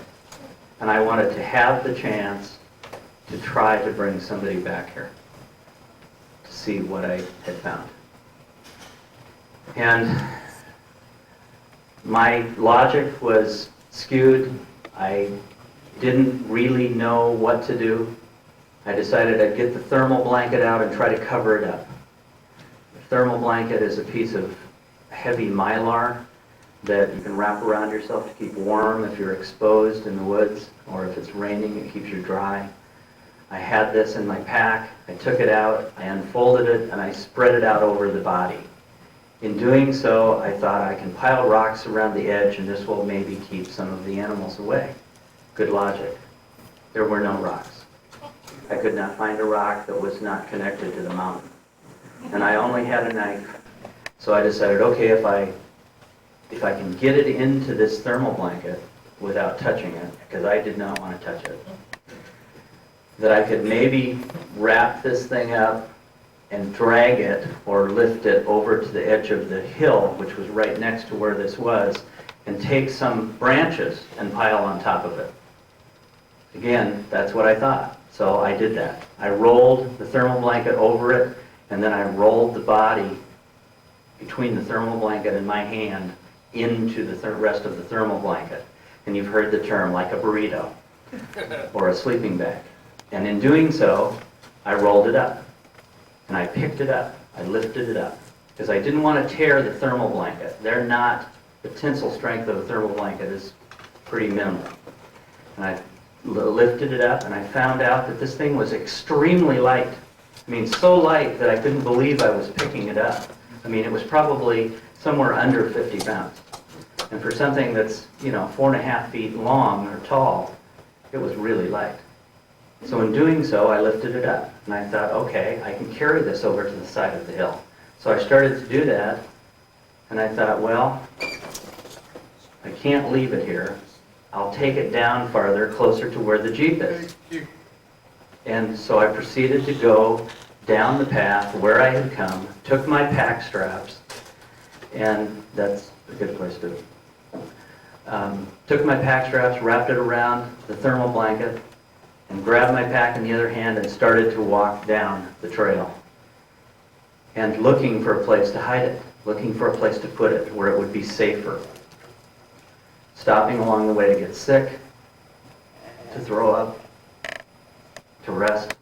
And I wanted to have the chance to try to bring somebody back here to see what I had found. And my logic was skewed. I didn't really know what to do. I decided I'd get the thermal blanket out and try to cover it up. The thermal blanket is a piece of heavy mylar that you can wrap around yourself to keep warm if you're exposed in the woods, or if it's raining, it keeps you dry. I had this in my pack. I took it out, I unfolded it, and I spread it out over the body. In doing so, I thought I can pile rocks around the edge and this will maybe keep some of the animals away. Good logic. There were no rocks. I could not find a rock that was not connected to the mountain. And I only had a knife. So I decided, okay, if I can get it into this thermal blanket without touching it, because I did not want to touch it, that I could maybe wrap this thing up and drag it or lift it over to the edge of the hill, which was right next to where this was, and take some branches and pile on top of it. Again, that's what I thought. So I did that. I rolled the thermal blanket over it, and then I rolled the body between the thermal blanket and my hand into the rest of the thermal blanket. And you've heard the term, like a burrito or a sleeping bag. And in doing so, I rolled it up. And I picked it up. I lifted it up. Because I didn't want to tear the thermal blanket. The tensile strength of a thermal blanket is pretty minimal. And I lifted it up and I found out that this thing was extremely light. I mean, so light that I couldn't believe I was picking it up. I mean, it was probably somewhere under 50 pounds. And for something that's, 4.5 feet long or tall, it was really light. So in doing so, I lifted it up. And I thought, okay, I can carry this over to the side of the hill. So I started to do that. And I thought, well, I can't leave it here. I'll take it down farther, closer to where the Jeep is. And so I proceeded to go down the path where I had come, took my pack straps, and that's a good place to took my pack straps, wrapped it around the thermal blanket, and grabbed my pack in the other hand and started to walk down the trail. And looking for a place to hide it, looking for a place to put it where it would be safer. Stopping along the way to get sick, to throw up, to rest.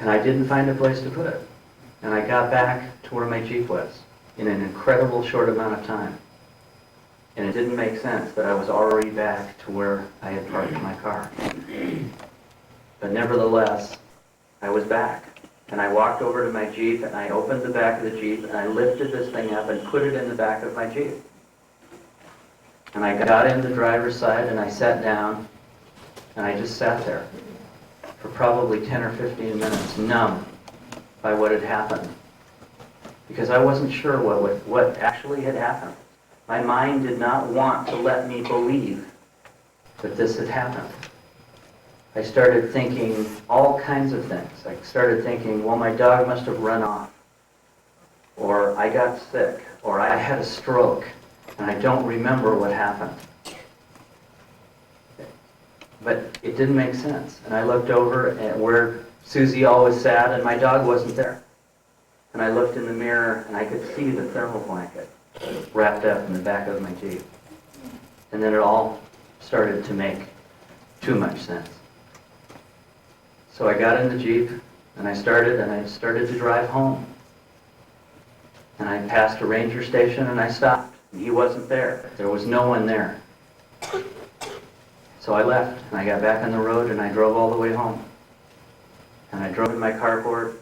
And I didn't find a place to put it. And I got back to where my Jeep was in an incredible short amount of time. And it didn't make sense that I was already back to where I had parked my car. But nevertheless, I was back. And I walked over to my Jeep and I opened the back of the Jeep and I lifted this thing up and put it in the back of my Jeep. And I got in the driver's side and I sat down and I just sat there for probably 10 or 15 minutes, numb by what had happened. Because I wasn't sure what actually had happened. My mind did not want to let me believe that this had happened. I started thinking all kinds of things. I started thinking, well, my dog must have run off. Or I got sick. Or I had a stroke. And I don't remember what happened. But it didn't make sense. And I looked over at where Susie always sat, and my dog wasn't there. And I looked in the mirror, and I could see the thermal blanket wrapped up in the back of my Jeep. And then it all started to make too much sense. So I got in the Jeep, and I started to drive home. And I passed a ranger station, and I stopped. He wasn't there. There was no one there. So I left, and I got back on the road, and I drove all the way home. And I drove to my carport,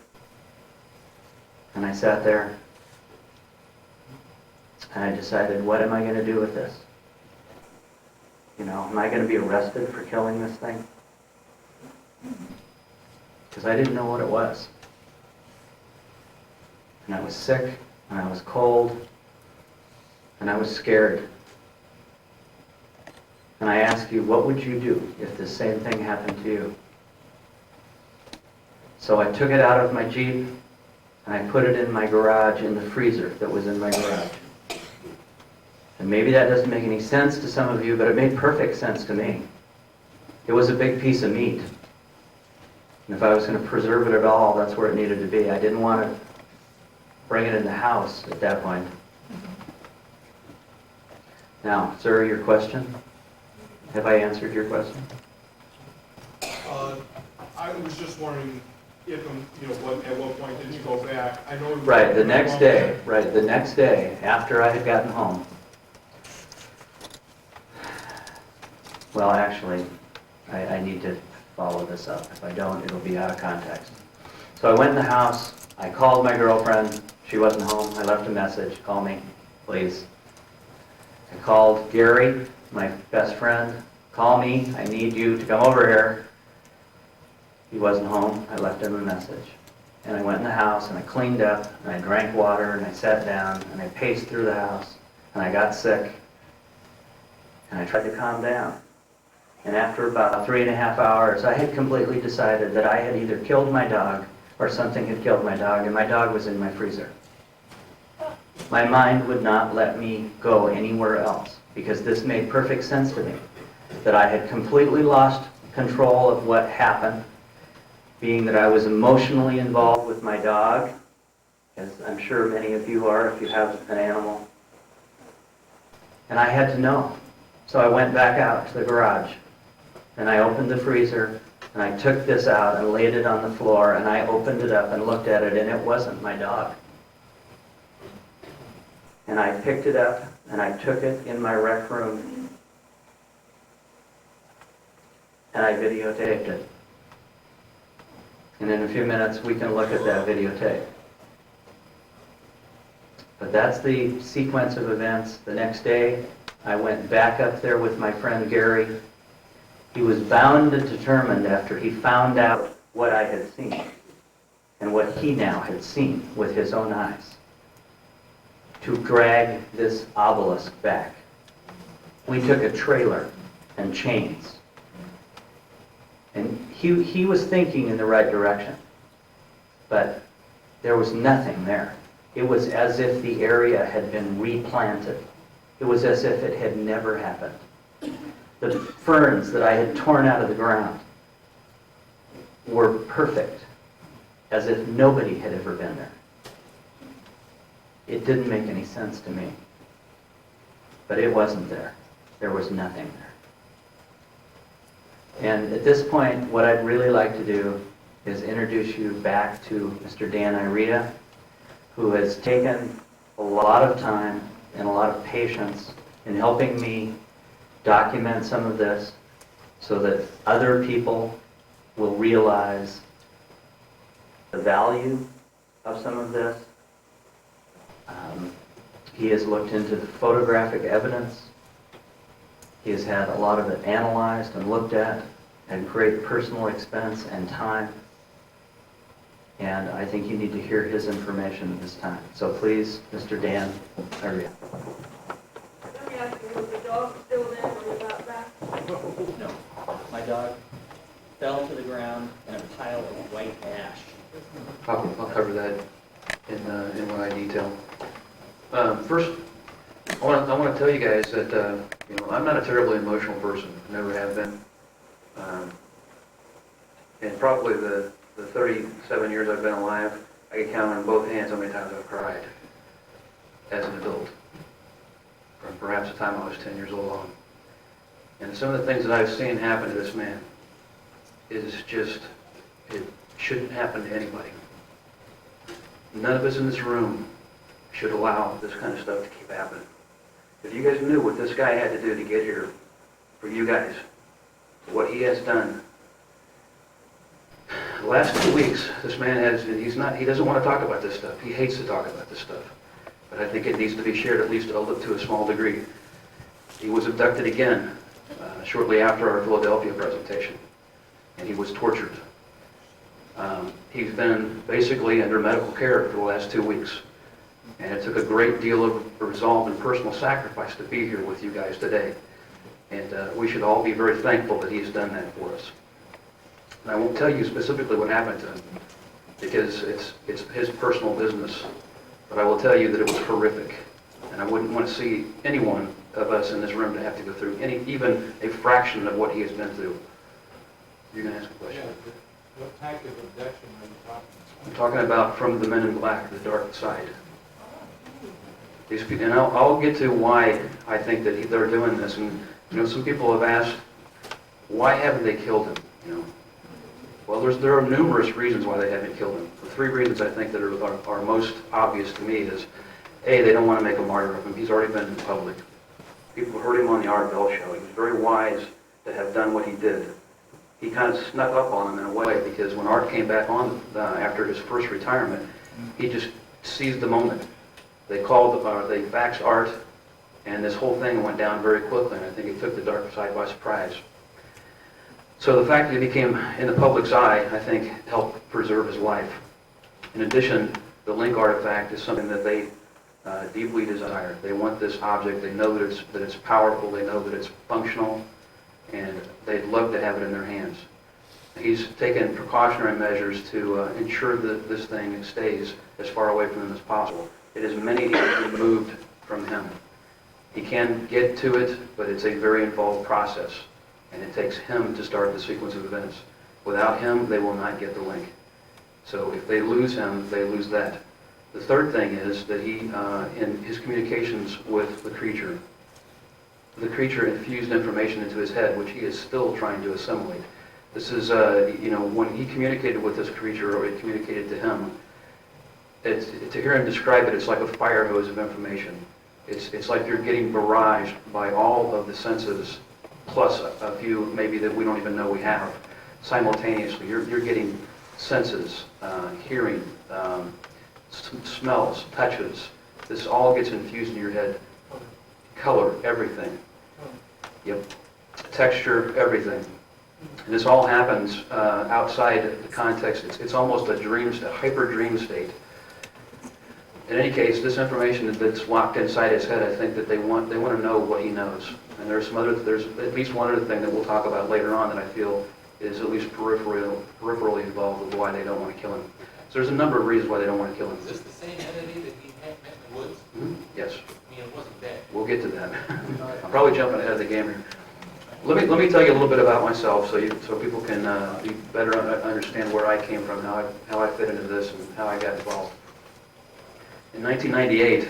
and I sat there, and I decided, what am I going to do with this? Am I going to be arrested for killing this thing? Because I didn't know what it was. And I was sick, and I was cold, and I was scared. And I ask you, what would you do if the same thing happened to you? So I took it out of my Jeep, and I put it in my garage, in the freezer that was in my garage. And maybe that doesn't make any sense to some of you, but it made perfect sense to me. It was a big piece of meat. And if I was going to preserve it at all, that's where it needed to be. I didn't want to bring it in the house at that point. Now, sir, your question? Have I answered your question? I was just wondering if, at what point did you go back? I know. Right, the next day, after I had gotten home. Well, actually, I need to follow this up. If I don't, it'll be out of context. So I went in the house, I called my girlfriend, she wasn't home, I left a message, call me, please. I called Gary, my best friend, call me, I need you to come over here. He wasn't home, I left him a message. And I went in the house and I cleaned up and I drank water and I sat down and I paced through the house and I got sick and I tried to calm down. And after about 3.5 hours, I had completely decided that I had either killed my dog or something had killed my dog, and my dog was in my freezer. My mind would not let me go anywhere else because this made perfect sense to me, that I had completely lost control of what happened, being that I was emotionally involved with my dog, as I'm sure many of you are if you have an animal. And I had to know. So I went back out to the garage, and I opened the freezer, and I took this out and laid it on the floor, and I opened it up and looked at it, and it wasn't my dog. And I picked it up, and I took it in my rec room, and I videotaped it. And in a few minutes, we can look at that videotape. But that's the sequence of events. The next day, I went back up there with my friend Gary. He was bound and determined after he found out what I had seen and what he now had seen with his own eyes to drag this obelisk back. We took a trailer and chains. And he was thinking in the right direction, but there was nothing there. It was as if the area had been replanted. It was as if it had never happened. The ferns that I had torn out of the ground were perfect, as if nobody had ever been there. It didn't make any sense to me, but it wasn't there. There was nothing there. And at this point, what I'd really like to do is introduce you back to Mr. Dan Irita, who has taken a lot of time and a lot of patience in helping me document some of this so that other people will realize the value of some of this. He has looked into the photographic evidence. He has had a lot of it analyzed and looked at at great personal expense and time. And I think you need to hear his information at this time. So please, Mr. Dan Irita. Let me ask you, was the dog still there when you got back? No, my dog fell to the ground in a pile of white ash. I'll cover that in what I detail. First, I want to tell you guys that I'm not a terribly emotional person. Never have been. And probably the 37 years I've been alive, I can count on both hands how many times I've cried as an adult. From perhaps the time I was 10 years old on. And some of the things that I've seen happen to this man is just, it shouldn't happen to anybody. None of us in this room should allow this kind of stuff to keep happening. If you guys knew what this guy had to do to get here, for you guys, what he has done, the last 2 weeks, this man he doesn't want to talk about this stuff. He hates to talk about this stuff. But I think it needs to be shared at least to a small degree. He was abducted again shortly after our Philadelphia presentation, and he was tortured. He's been basically under medical care for the last 2 weeks. And it took a great deal of resolve and personal sacrifice to be here with you guys today. And we should all be very thankful that he's done that for us. And I won't tell you specifically what happened to him, because it's his personal business. But I will tell you that it was horrific. And I wouldn't want to see any one of us in this room to have to go through even a fraction of what he has been through. You're going to ask a question? What type of abduction are you talking about? I'm talking about from the Men in Black, the dark side. These people, and I'll get to why I think that they're doing this. And some people have asked, why haven't they killed him? Well, there are numerous reasons why they haven't killed him. The three reasons I think that are most obvious to me is, A, they don't want to make a martyr of him. He's already been in public. People heard him on the Art Bell show. He was very wise to have done what he did. He kind of snuck up on him in a way, because when Art came back on after his first retirement, he just seized the moment. They faxed Art, and this whole thing went down very quickly, and I think it took the dark side by surprise. So the fact that he became in the public's eye, I think, helped preserve his life. In addition, the Link artifact is something that they deeply desire. They want this object. They know that it's powerful. They know that it's functional, and they'd love to have it in their hands. He's taken precautionary measures to ensure that this thing stays as far away from them as possible. It is many years removed from him. He can get to it, but it's a very involved process, and it takes him to start the sequence of events. Without him, they will not get the link. So if they lose him, they lose that. The third thing is that he, in his communications with the creature infused information into his head, which he is still trying to assimilate. This is, when he communicated with this creature, or it communicated to him, to hear him describe it, it's like a fire hose of information. It's like you're getting barraged by all of the senses, plus a few maybe that we don't even know we have, simultaneously. You're getting senses, hearing, smells, touches. This all gets infused in your head. Color, everything. Yep. Texture, everything. And this all happens outside the context. It's almost a hyper dream state. In any case, this information that's locked inside his head, I think that they want to know what he knows. And there's at least one other thing that we'll talk about later on that I feel is at least peripherally involved with why they don't want to kill him. So there's a number of reasons why they don't want to kill him. Is this the same entity that he had met in the woods? Mm-hmm. Yes. I mean, it wasn't dead. We'll get to that. I'm probably jumping ahead of the game here. Let me tell you a little bit about myself so people can better understand where I came from, how I fit into this, and how I got involved. In 1998,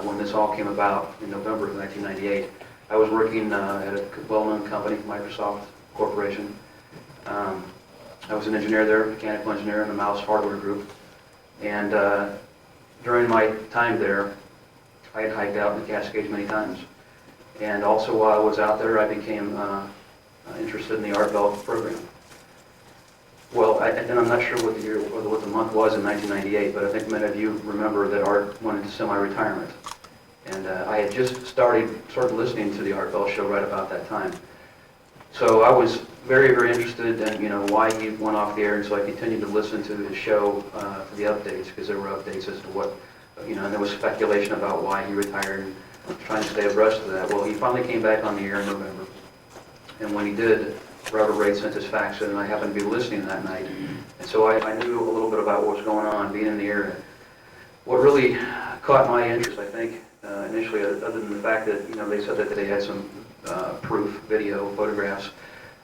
when this all came about, in November of 1998, I was working at a well-known company, Microsoft Corporation. I was an engineer there, mechanical engineer in the mouse hardware group. And during my time there, I had hiked out in the Cascades many times. And also while I was out there, I became interested in the Art Bell program. Well, and I'm not sure what the year or what the month was in 1998, but I think many of you remember that Art went into semi-retirement. And I had just started listening to the Art Bell show right about that time. So I was very, very interested in, why he went off the air, and so I continued to listen to his show for the updates, because there were updates as to what, and there was speculation about why he retired, and trying to stay abreast of that. Well, he finally came back on the air in November, and when he did, Robert Ray sent his fax in, and I happened to be listening that night, and so I knew a little bit about what was going on, being in the area. What really caught my interest, I think, initially, other than the fact that, they said that they had some proof, video, photographs,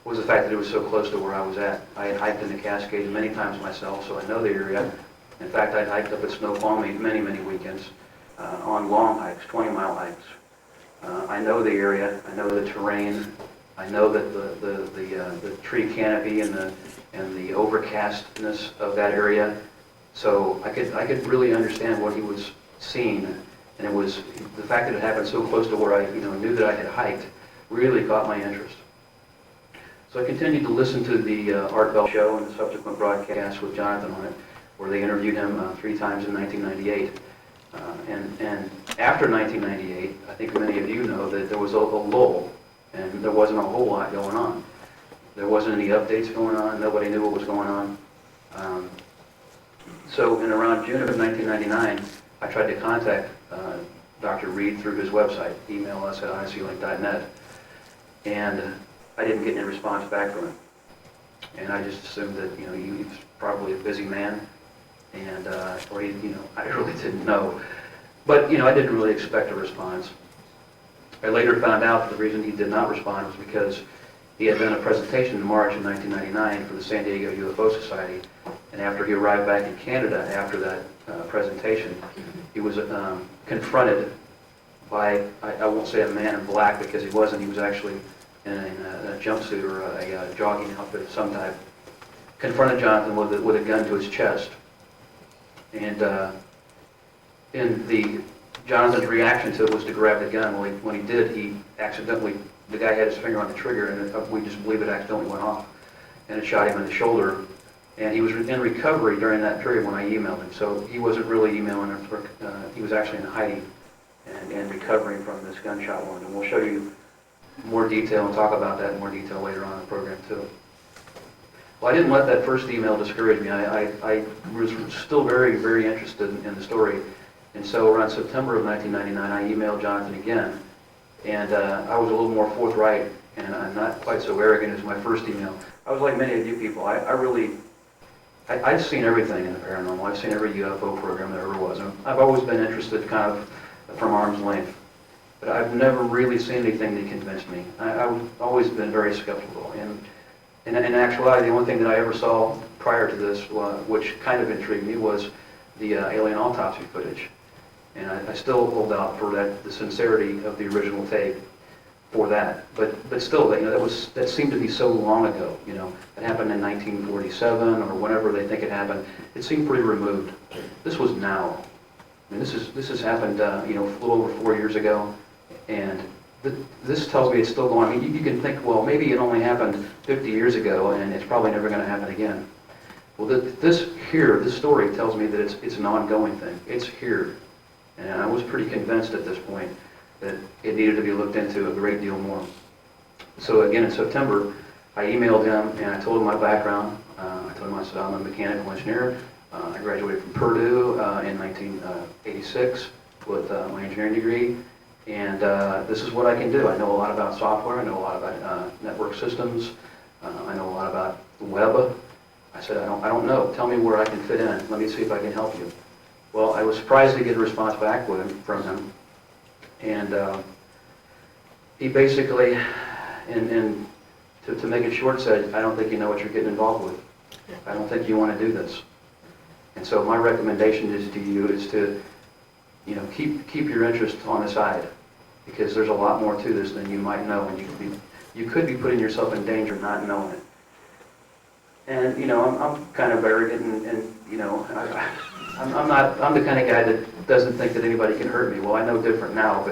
was the fact that it was so close to where I was at. I had hiked in the Cascades many times myself, so I know the area. In fact, I'd hiked up at Snoqualmie many, many weekends on long hikes, 20-mile hikes. I know the area, I know the terrain, I know that the tree canopy and the overcastness of that area. So I could really understand what he was seeing, and it was the fact that it happened so close to where I knew that I had hiked really caught my interest. So I continued to listen to the Art Bell show and the subsequent broadcast with Johnathan on it, where they interviewed him 3 times in 1998. And after 1998, I think many of you know that there was a lull, and there wasn't a whole lot going on. There wasn't any updates going on. Nobody knew what was going on. So in around June of 1999, I tried to contact Dr. Reed through his website, email us at iclink.net, and I didn't get any response back from him. And I just assumed that, he was probably a busy man, and, or he, I really didn't know. But, I didn't really expect a response. I later found out that the reason he did not respond was because he had done a presentation in March of 1999 for the San Diego UFO Society, and after he arrived back in Canada after that presentation, he was confronted by, I won't say a man in black because he wasn't, he was actually in a jumpsuit or a jogging outfit of some type, confronted Johnathan with a gun to his chest. And Jonathan's reaction to it was to grab the gun. Well, when he did, he accidentally, the guy had his finger on the trigger, and we just believe it accidentally went off, and it shot him in the shoulder. And he was in recovery during that period when I emailed him, so he wasn't really emailing us. He was actually in hiding and recovering from this gunshot wound. And we'll show you more detail and talk about that in more detail later on in the program too. Well, I didn't let that first email discourage me. I was still very, very interested in the story. And so around September of 1999, I emailed Johnathan again. And I was a little more forthright, and I'm not quite so arrogant as my first email. I was like many of you people. I've seen everything in the paranormal. I've seen every UFO program there ever was. I've always been interested kind of from arm's length. But I've never really seen anything that convinced me. I've always been very skeptical. And in actuality, the only thing that I ever saw prior to this, which kind of intrigued me, was the alien autopsy footage. And I still hold out for the sincerity of the original tape for that. But still, that seemed to be so long ago. It happened in 1947 or whenever they think it happened. It seemed pretty removed. This was now. I mean, this has happened, a little over 4 years ago, and this tells me it's still going. I mean, you can think, well, maybe it only happened 50 years ago, and it's probably never going to happen again. Well, this story tells me that it's an ongoing thing. It's here. And I was pretty convinced at this point that it needed to be looked into a great deal more. So again, in September, I emailed him and I told him my background. I told him I said I'm a mechanical engineer. I graduated from Purdue in 1986 with my engineering degree. And this is what I can do. I know a lot about software. I know a lot about network systems. I know a lot about the web. I said, I don't know. Tell me where I can fit in. Let me see if I can help you. Well, I was surprised to get a response back from him. And he basically, to make it short, said, I don't think you know what you're getting involved with. I don't think you want to do this. And so my recommendation to you is to, keep your interest on the side, because there's a lot more to this than you might know, and you could be putting yourself in danger not knowing it. And I'm kind of arrogant, and I'm the kind of guy that doesn't think that anybody can hurt me. Well, I know different now,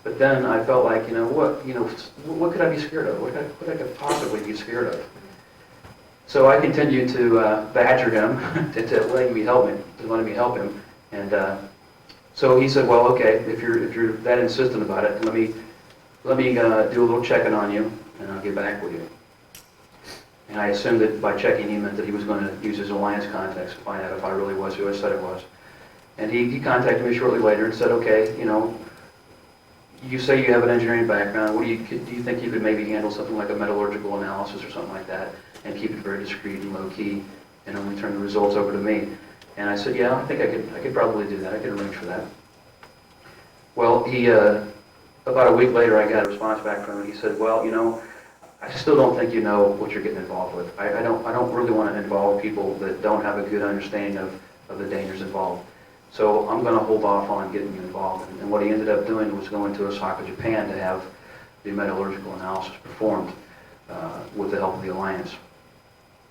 but then I felt like, what could I be scared of? What could I possibly be scared of? So I continued to badger him to letting me help him, and so he said, well, okay, if you're that insistent about it, let me do a little checking on you, and I'll get back with you. And I assumed that by checking he meant that he was going to use his alliance contacts to find out if I really was who I said I was. And he contacted me shortly later and said, okay, you say you have an engineering background. Do you think you could maybe handle something like a metallurgical analysis or something like that, and keep it very discreet and low key, and only turn the results over to me? And I said, yeah, I think I could probably do that. I could arrange for that. Well, about a week later, I got a response back from him. He said, well, I still don't think you know what you're getting involved with. I don't really want to involve people that don't have a good understanding of the dangers involved. So I'm going to hold off on getting you involved. And what he ended up doing was going to Osaka, Japan to have the metallurgical analysis performed with the help of the Alliance.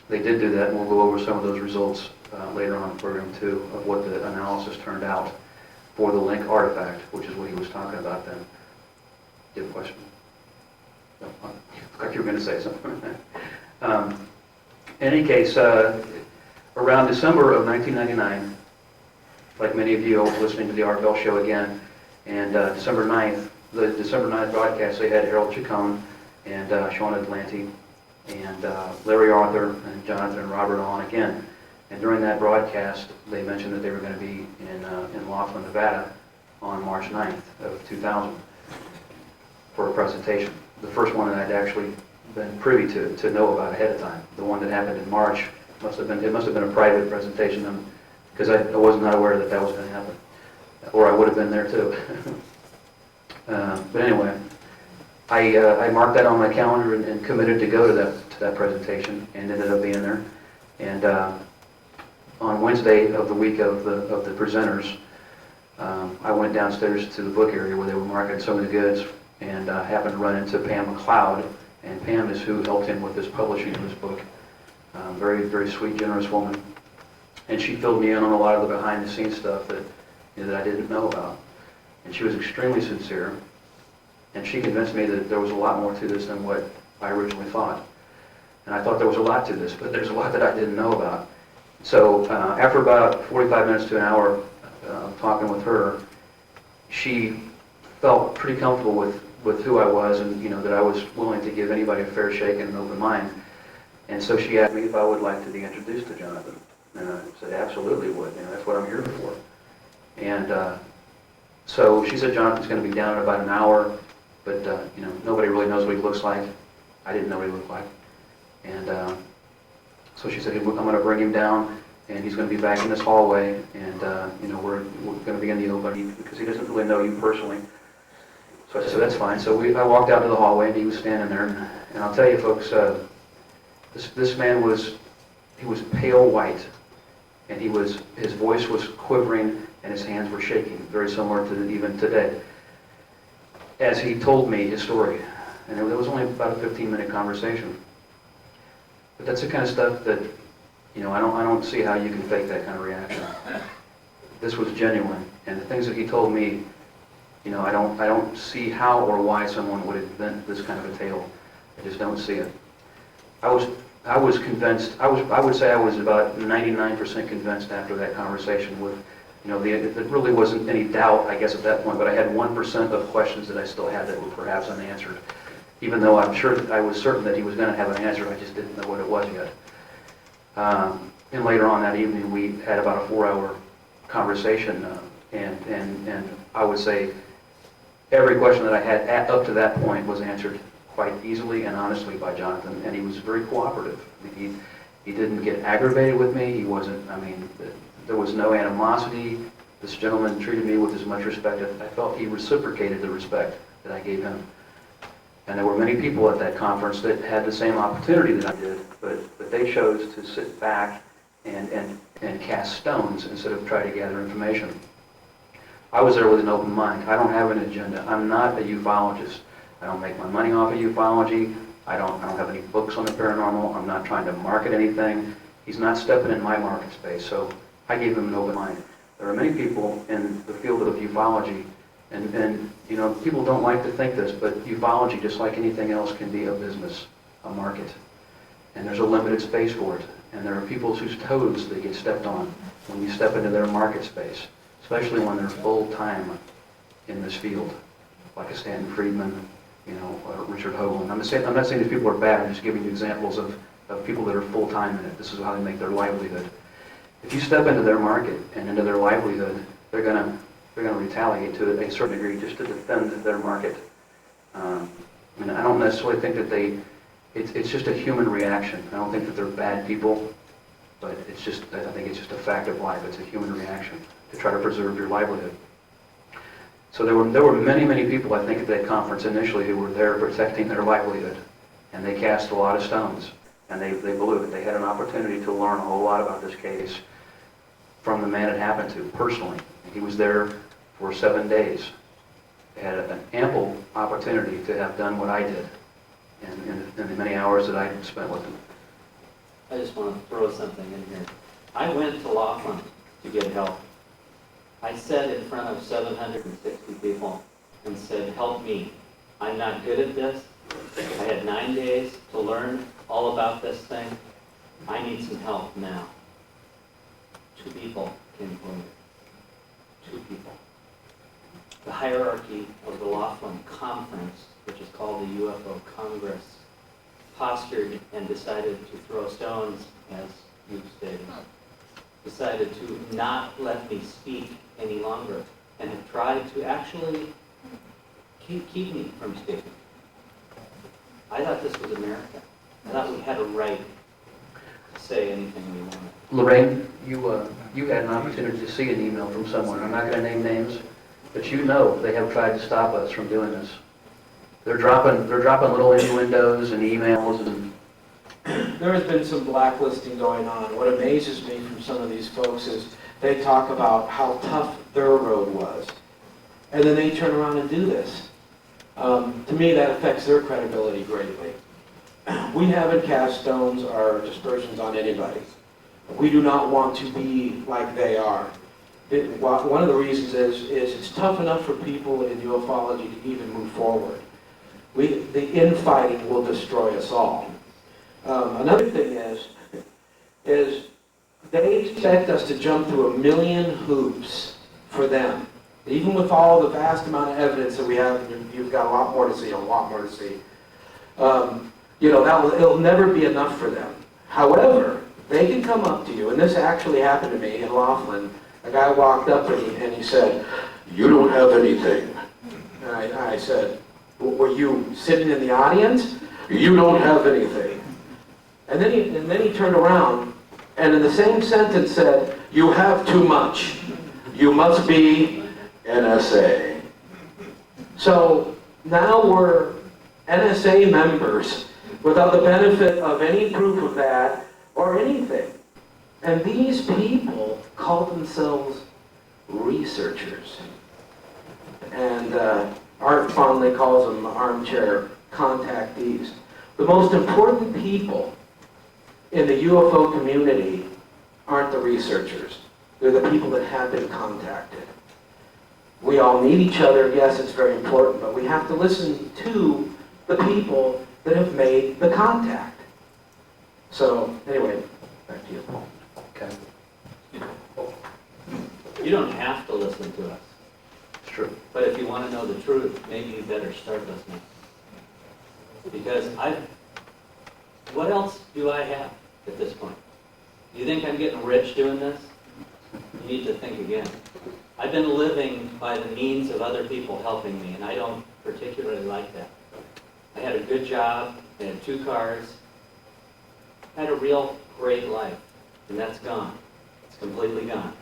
They did do that, and we'll go over some of those results later on in the program too, of what the analysis turned out for the Link artifact, which is what he was talking about then. Do you have a question? No, I thought you were going to say something. In any case, around December of 1999, like many of you, I was listening to the Art Bell show again, and December 9th broadcast, they had Harold Chacon and Sean Atlanti and Larry Arthur and Johnathan and Robert on again. And during that broadcast, they mentioned that they were going to be in Laughlin, Nevada on March 9th of 2000 for a presentation. The first one that I'd actually been privy to know about ahead of time. The one that happened in March it must have been a private presentation because I was not aware that that was going to happen, or I would have been there too. But anyway, I marked that on my calendar and committed to go to that presentation, and ended up being there. And on Wednesday of the week of the presenters, I went downstairs to the book area where they were marketing some of the goods, and happened to run into Pam McLeod, and Pam is who helped him with this publishing of this book. Very, very sweet, generous woman, and she filled me in on a lot of the behind-the-scenes stuff that I didn't know about. And she was extremely sincere, and she convinced me that there was a lot more to this than what I originally thought. And I thought there was a lot to this, but there's a lot that I didn't know about. So after about 45 minutes to an hour talking with her, she felt pretty comfortable with who I was, and that I was willing to give anybody a fair shake and an open mind. And so she asked me if I would like to be introduced to Johnathan. And I said, absolutely would. That's what I'm here for. And so she said Jonathan's going to be down in about an hour, but nobody really knows what he looks like. I didn't know what he looked like. And so she said, I'm going to bring him down, and he's going to be back in this hallway, and we're going to be in the open because he doesn't really know you personally. So I said, that's fine. So I walked out to the hallway, and he was standing there. And I'll tell you, folks, this man was pale white, and his voice was quivering, and his hands were shaking, very similar to even today, as he told me his story. And it was only about a 15-minute conversation. But that's the kind of stuff that, I don't see how you can fake that kind of reaction. This was genuine, and the things that he told me, I don't see how or why someone would invent this kind of a tale. I just don't see it. I was convinced. I would say I was about 99% convinced after that conversation with, there really wasn't any doubt, I guess, at that point, but I had 1% of questions that I still had that were perhaps unanswered. Even though I was certain that he was going to have an answer, I just didn't know what it was yet. And later on that evening, we had about a 4-hour conversation, and I would say every question that I had up to that point was answered quite easily and honestly by Johnathan, and he was very cooperative. He didn't get aggravated with me. He wasn't, there was no animosity. This gentleman treated me with as much respect as I felt he reciprocated the respect that I gave him. And there were many people at that conference that had the same opportunity that I did, but they chose to sit back and cast stones instead of try to gather information. I was there with an open mind. I don't have an agenda. I'm not a ufologist. I don't make my money off of ufology. I don't have any books on the paranormal. I'm not trying to market anything. He's not stepping in my market space, so I gave him an open mind. There are many people in the field of ufology, and people don't like to think this, but ufology, just like anything else, can be a business, a market. And there's a limited space for it. And there are people whose toes that get stepped on when you step into their market space, especially when they're full-time in this field, like a Stanton Friedman, Richard Hoagland. I'm not saying these people are bad. I'm just giving you examples of people that are full-time in it. This is how they make their livelihood. If you step into their market and into their livelihood, they're going to retaliate to a certain degree just to defend their market. I don't necessarily think that it's just a human reaction. I don't think that they're bad people, but I think it's just a fact of life. It's a human reaction to try to preserve your livelihood. So there were many, many people, I think, at that conference initially who were there protecting their livelihood, and they cast a lot of stones, and they blew it. They had an opportunity to learn a whole lot about this case from the man it happened to, personally. He was there for 7 days. They had an ample opportunity to have done what I did in the many hours that I spent with him. I just want to throw something in here. I went to Laughlin to get help. I sat in front of 760 people and said, help me. I'm not good at this. I had 9 days to learn all about this thing. I need some help now. 2 people came forward. 2 people. The hierarchy of the Laughlin Conference, which is called the UFO Congress, postured and decided to throw stones, as you've stated. decided to not let me speak any longer and have tried to actually keep me from speaking. I thought this was America. I thought we had a right to say anything we wanted. Lorraine, you had an opportunity to see an email from someone. I'm not going to name names, but you know they have tried to stop us from doing this. They're dropping little innuendos and emails and. There has been some blacklisting going on. What amazes me from some of these folks is they talk about how tough their road was, and then they turn around and do this. To me, that affects their credibility greatly. We haven't cast stones or dispersions on anybody. We do not want to be like they are. One of the reasons is it's tough enough for people in ufology to even move forward. The infighting will destroy us all. Another thing is they expect us to jump through 1 million hoops for them. Even with all the vast amount of evidence that we have, you've got a lot more to see, a lot more to see. It'll never be enough for them. However, they can come up to you, and this actually happened to me in Laughlin. A guy walked up to me and he said, "You don't have anything." And I said, "Were you sitting in the audience? You don't have anything." And then he turned around and in the same sentence said, "You have too much. You must be NSA." So now we're NSA members without the benefit of any proof of that or anything. And these people call themselves researchers. And Art fondly calls them armchair contactees. The most important people in the UFO community aren't the researchers. They're the people that have been contacted. We all need each other. Yes, it's very important, but we have to listen to the people that have made the contact. So, anyway, back to you, Paul. Okay, You don't have to listen to us. it's true. But if you want to know the truth, maybe you better start listening. Because what else do I have at this point? Do you think I'm getting rich doing this? You need to think again. I've been living by the means of other people helping me, and I don't particularly like that. I had a good job, I had 2 cars, I had a real great life, and that's gone. It's completely gone.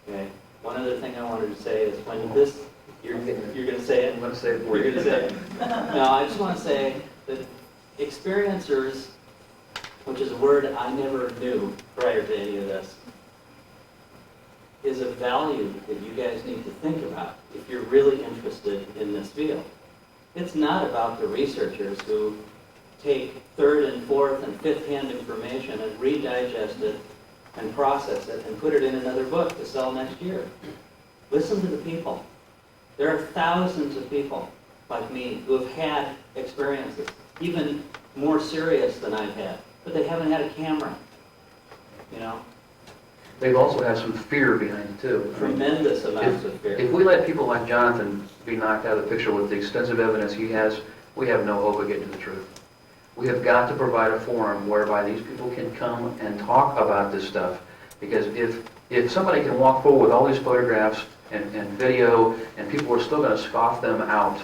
Okay? One other thing I wanted to say is when this, you're going to say it? I'm going to say it for You're you. going to say it? No, I just want to say that experiencers, which is a word I never knew prior to any of this, is a value that you guys need to think about if you're really interested in this field. It's not about the researchers who take 3rd and 4th and 5th hand information and redigest it and process it and put it in another book to sell next year. Listen to the people. There are thousands of people like me who have had experiences, even more serious than I've had, but they haven't had a camera, you know? They've also had some fear behind it too. Tremendous amounts of fear. If we let people like Johnathan be knocked out of the picture with the extensive evidence he has, we have no hope of getting to the truth. We have got to provide a forum whereby these people can come and talk about this stuff. Because if somebody can walk forward with all these photographs and video, and people are still going to scoff them out,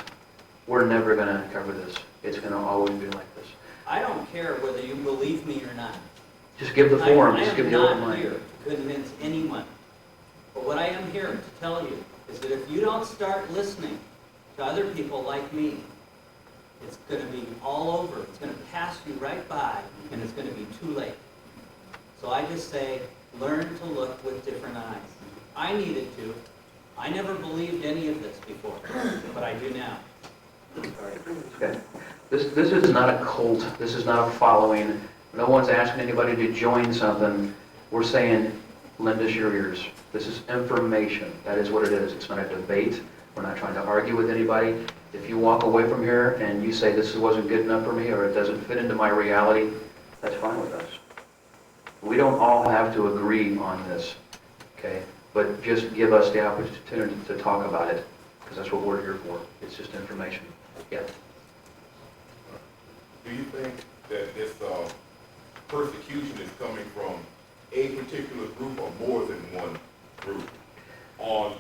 we're never going to cover this. It's going to always be like this. I don't care whether you believe me or not. Just give the forum, just give the open I am not mind. here to convince anyone. But what I am here to tell you is that if you don't start listening to other people like me, it's going to be all over. It's going to pass you right by, and it's going to be too late. So I just say, learn to look with different eyes. I needed to. I never believed any of this before, but I do now. Okay. This is not a cult. This is not a following. No one's asking anybody to join something. We're saying, lend us your ears. This is information. That is what it is. It's not a debate. We're not trying to argue with anybody. If you walk away from here and you say this wasn't good enough for me or it doesn't fit into my reality, that's fine with us. We don't all have to agree on this, okay? But just give us the opportunity to talk about it, because that's what we're here for. It's just information. Yeah. Do you think that this persecution is coming from a particular group or more than one group on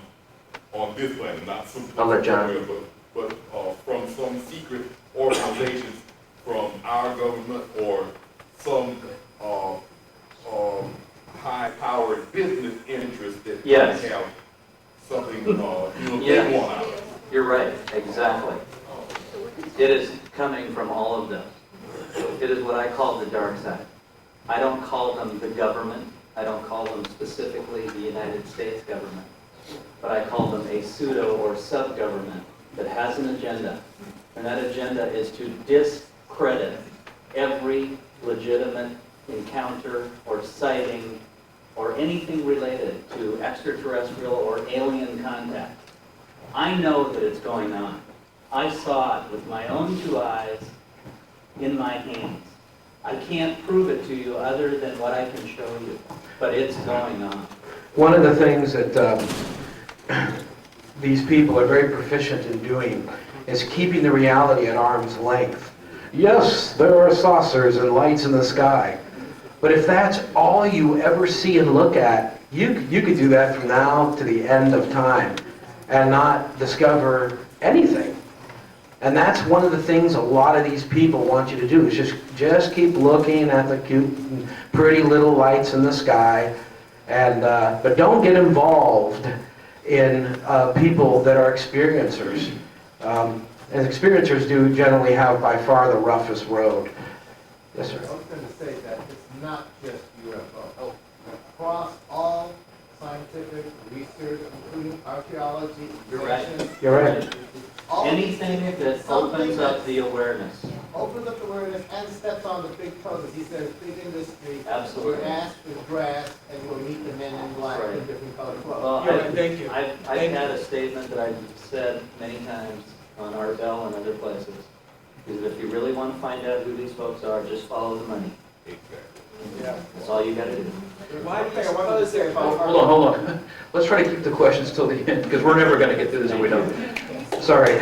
this planet, not some I'll let John. but from some secret organizations from our government or some high-powered business interest that Yes. have something Yes. they want out of it. You're right, exactly. It is coming from all of them. It is what I call the dark side. I don't call them the government. I don't call them specifically the United States government. But I call them a pseudo or sub-government that has an agenda. And that agenda is to discredit every legitimate encounter or sighting or anything related to extraterrestrial or alien contact. I know that it's going on. I saw it with my own two eyes in my hands. I can't prove it to you other than what I can show you, but it's going on. One of the things that these people are very proficient in doing is keeping the reality at arm's length. Yes, there are saucers and lights in the sky, but if that's all you ever see and look at, you could do that from now to the end of time and not discover anything. And that's one of the things a lot of these people want you to do, is just keep looking at the cute, pretty little lights in the sky, and but don't get involved in people that are experiencers. And experiencers do generally have by far the roughest road. Yes, sir. I was going to say that it's not just UFO. Across all scientific research, including archaeology, You're right. inventions, You're right. all Anything that opens up the awareness. opens up the awareness and steps on the big toes. He says, big industry. Absolutely. Your ass is grass, and you'll meet the men in black Right. in different colored clothes. Well, You're right, thank you. I've had a statement that I've said many times on Art Bell and other places, is that if you really want to find out who these folks are, just follow the money. Yeah. That's all you got to do. Why do you suppose they're Hold on. Let's try to keep the questions till the end, because we're never going to get through this if we don't. Sorry.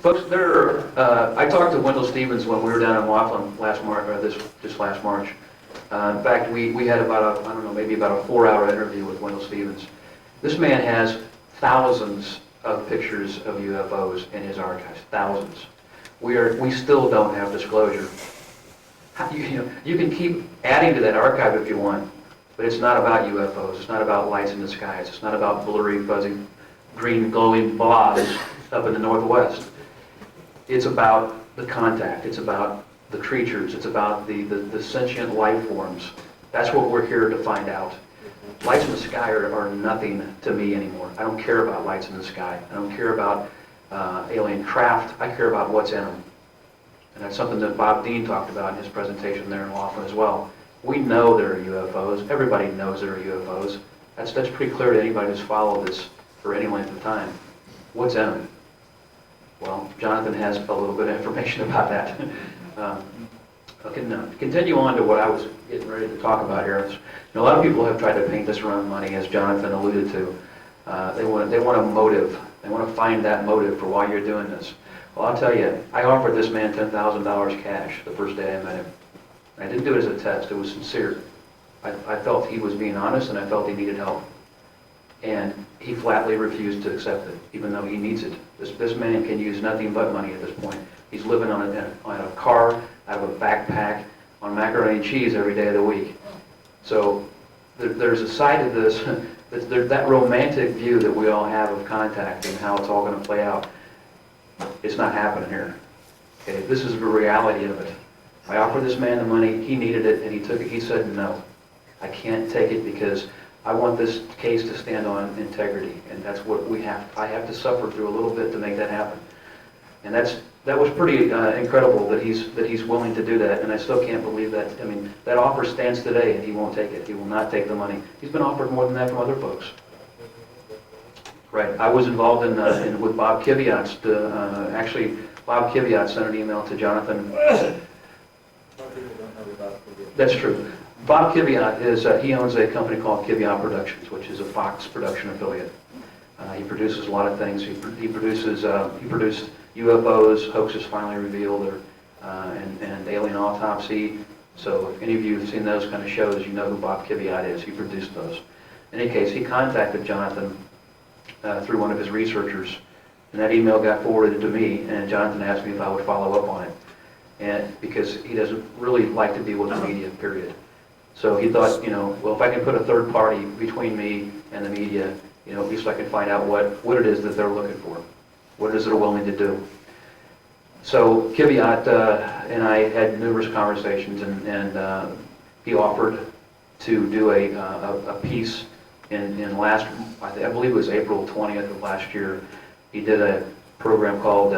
Folks, I talked to Wendell Stevens when we were down in Laughlin last March, or just last March. In fact, we had about maybe about a 4-hour interview with Wendell Stevens. This man has thousands of pictures of UFOs in his archives, thousands. We still don't have disclosure. You can keep adding to that archive if you want, but it's not about UFOs. It's not about lights in the skies. It's not about blurry, fuzzy, green glowing blobs up in the northwest. It's about the contact. It's about the creatures. It's about the sentient life forms. That's what we're here to find out. Lights in the sky are nothing to me anymore. I don't care about lights in the sky. I don't care about alien craft. I care about what's in them. And that's something that Bob Dean talked about in his presentation there in Laughlin as well. We know there are UFOs. Everybody knows there are UFOs. That's pretty clear to anybody who's followed this for any length of time. What's in them? Well, Johnathan has a little bit of information about that. I can continue on to what I was getting ready to talk about here. A lot of people have tried to paint this around money, as Johnathan alluded to. They want a motive. They want to find that motive for why you're doing this. Well, I'll tell you, I offered this man $10,000 cash the first day I met him. I didn't do it as a test. It was sincere. I felt he was being honest, and I felt he needed help. And he flatly refused to accept it, even though he needs it. This man can use nothing but money at this point. He's living on a car, out of a backpack, on macaroni and cheese every day of the week. So there's a side of this, that romantic view that we all have of contact and how it's all going to play out. It's not happening here. Okay, this is the reality of it. I offered this man the money, he needed it, and he took it. He said, no, I can't take it because I want this case to stand on integrity, and that's what I have to suffer through a little bit to make that happen. And that was pretty incredible that he's willing to do that, and I still can't believe that. I mean, that offer stands today, and he won't take it. He will not take the money. He's been offered more than that from other folks. Right. I was involved with Bob Kiviat's. Actually, Bob Kiviat sent an email to Johnathan. That's true. Bob Kiviat he owns a company called Kiviat Productions, which is a Fox production affiliate. He produces a lot of things. He produced UFOs, Hoaxes Finally Revealed, and Alien Autopsy, So if any of you have seen those kind of shows, you know who Bob Kiviat is. He produced those. In any case, he contacted Johnathan through one of his researchers, and that email got forwarded to me, and Johnathan asked me if I would follow up on it, and because he doesn't really like to deal with the media, period. So he thought, well, if I can put a third party between me and the media, at least I can find out what it is that they're looking for, what it is they're willing to do. So Kiviat and I had numerous conversations, and he offered to do a piece in last, I believe it was April 20th of last year. He did a program called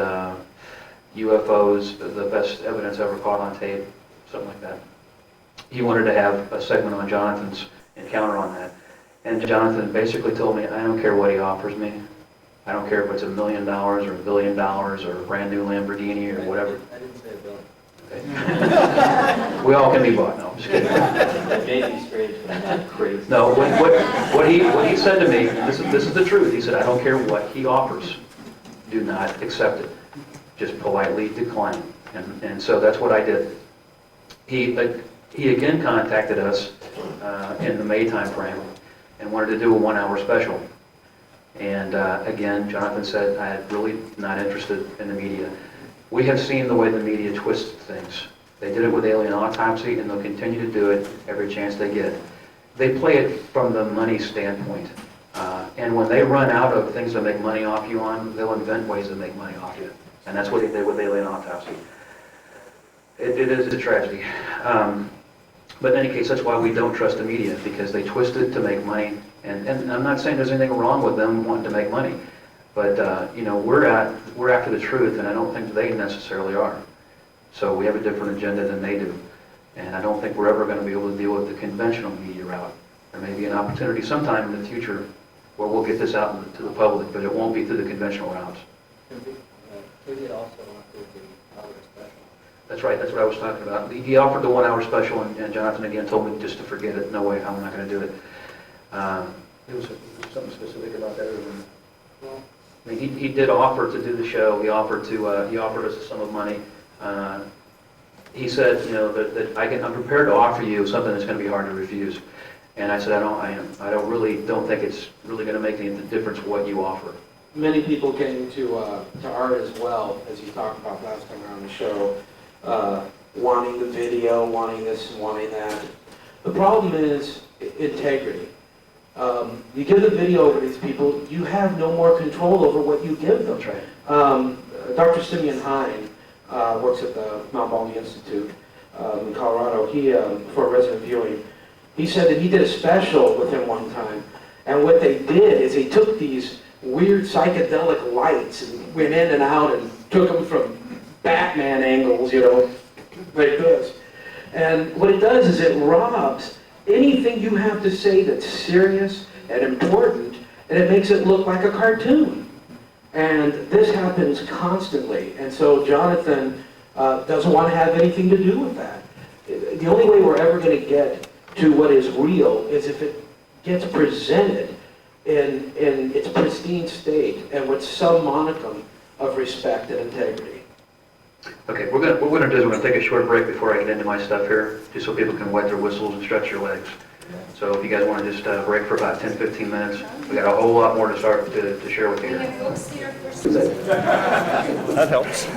UFOs, the best evidence ever caught on tape, something like that. He wanted to have a segment on Johnathan's encounter on that. And Johnathan basically told me, I don't care what he offers me. I don't care if it's $1 million or $1 billion or a brand new Lamborghini or whatever. I didn't say a billion. Okay. We all can be bought. No, I'm just kidding. It may be strange, but I'm not crazy. No, what he said to me, this is the truth. He said, I don't care what he offers. Do not accept it. Just politely decline. And so that's what I did. He again contacted us in the May time frame and wanted to do a 1-hour special. And again, Johnathan said, I'm really not interested in the media. We have seen the way the media twists things. They did it with Alien Autopsy, and they'll continue to do it every chance they get. They play it from the money standpoint. And when they run out of things to make money off you on, they'll invent ways to make money off you. And that's what they did with Alien Autopsy. It is a tragedy. But in any case, that's why we don't trust the media, because they twist it to make money. And I'm not saying there's anything wrong with them wanting to make money, but we're after the truth, and I don't think they necessarily are. So we have a different agenda than they do, and I don't think we're ever going to be able to deal with the conventional media route. There may be an opportunity sometime in the future where we'll get this out to the public, but it won't be through the conventional routes. Kiviat also offered the hour special. That's right, that's what I was talking about. He offered the 1-hour special, and Johnathan again told me just to forget it. No way, I'm not going to do it. There was something specific about that. Well, I mean, he did offer to do the show. He offered us a sum of money. He said, that I'm prepared to offer you something that's going to be hard to refuse. And I said, I don't think it's really going to make any difference what you offer. Many people came to Art as well, as you talked about last time around the show, wanting the video, wanting this and wanting that. The problem is integrity. You give the video over to these people, you have no more control over what you give them. That's right. Dr. Simeon Hine works at the Mount Baldy Institute in Colorado. He, for a resident viewing, he said that he did a special with him one time, and what they did is they took these weird psychedelic lights and went in and out and took them from Batman angles, like this. And what it does is it robs anything you have to say that's serious and important, and it makes it look like a cartoon. And this happens constantly. And so Johnathan doesn't want to have anything to do with that. The only way we're ever going to get to what is real is if it gets presented in its pristine state and with some modicum of respect and integrity. Okay, what we're going to do is we're going to take a short break before I get into my stuff here, just so people can wet their whistles and stretch their legs. So if you guys want to just break for about 10-15 minutes, we got a whole lot more to share with you here. Folks here for That helps.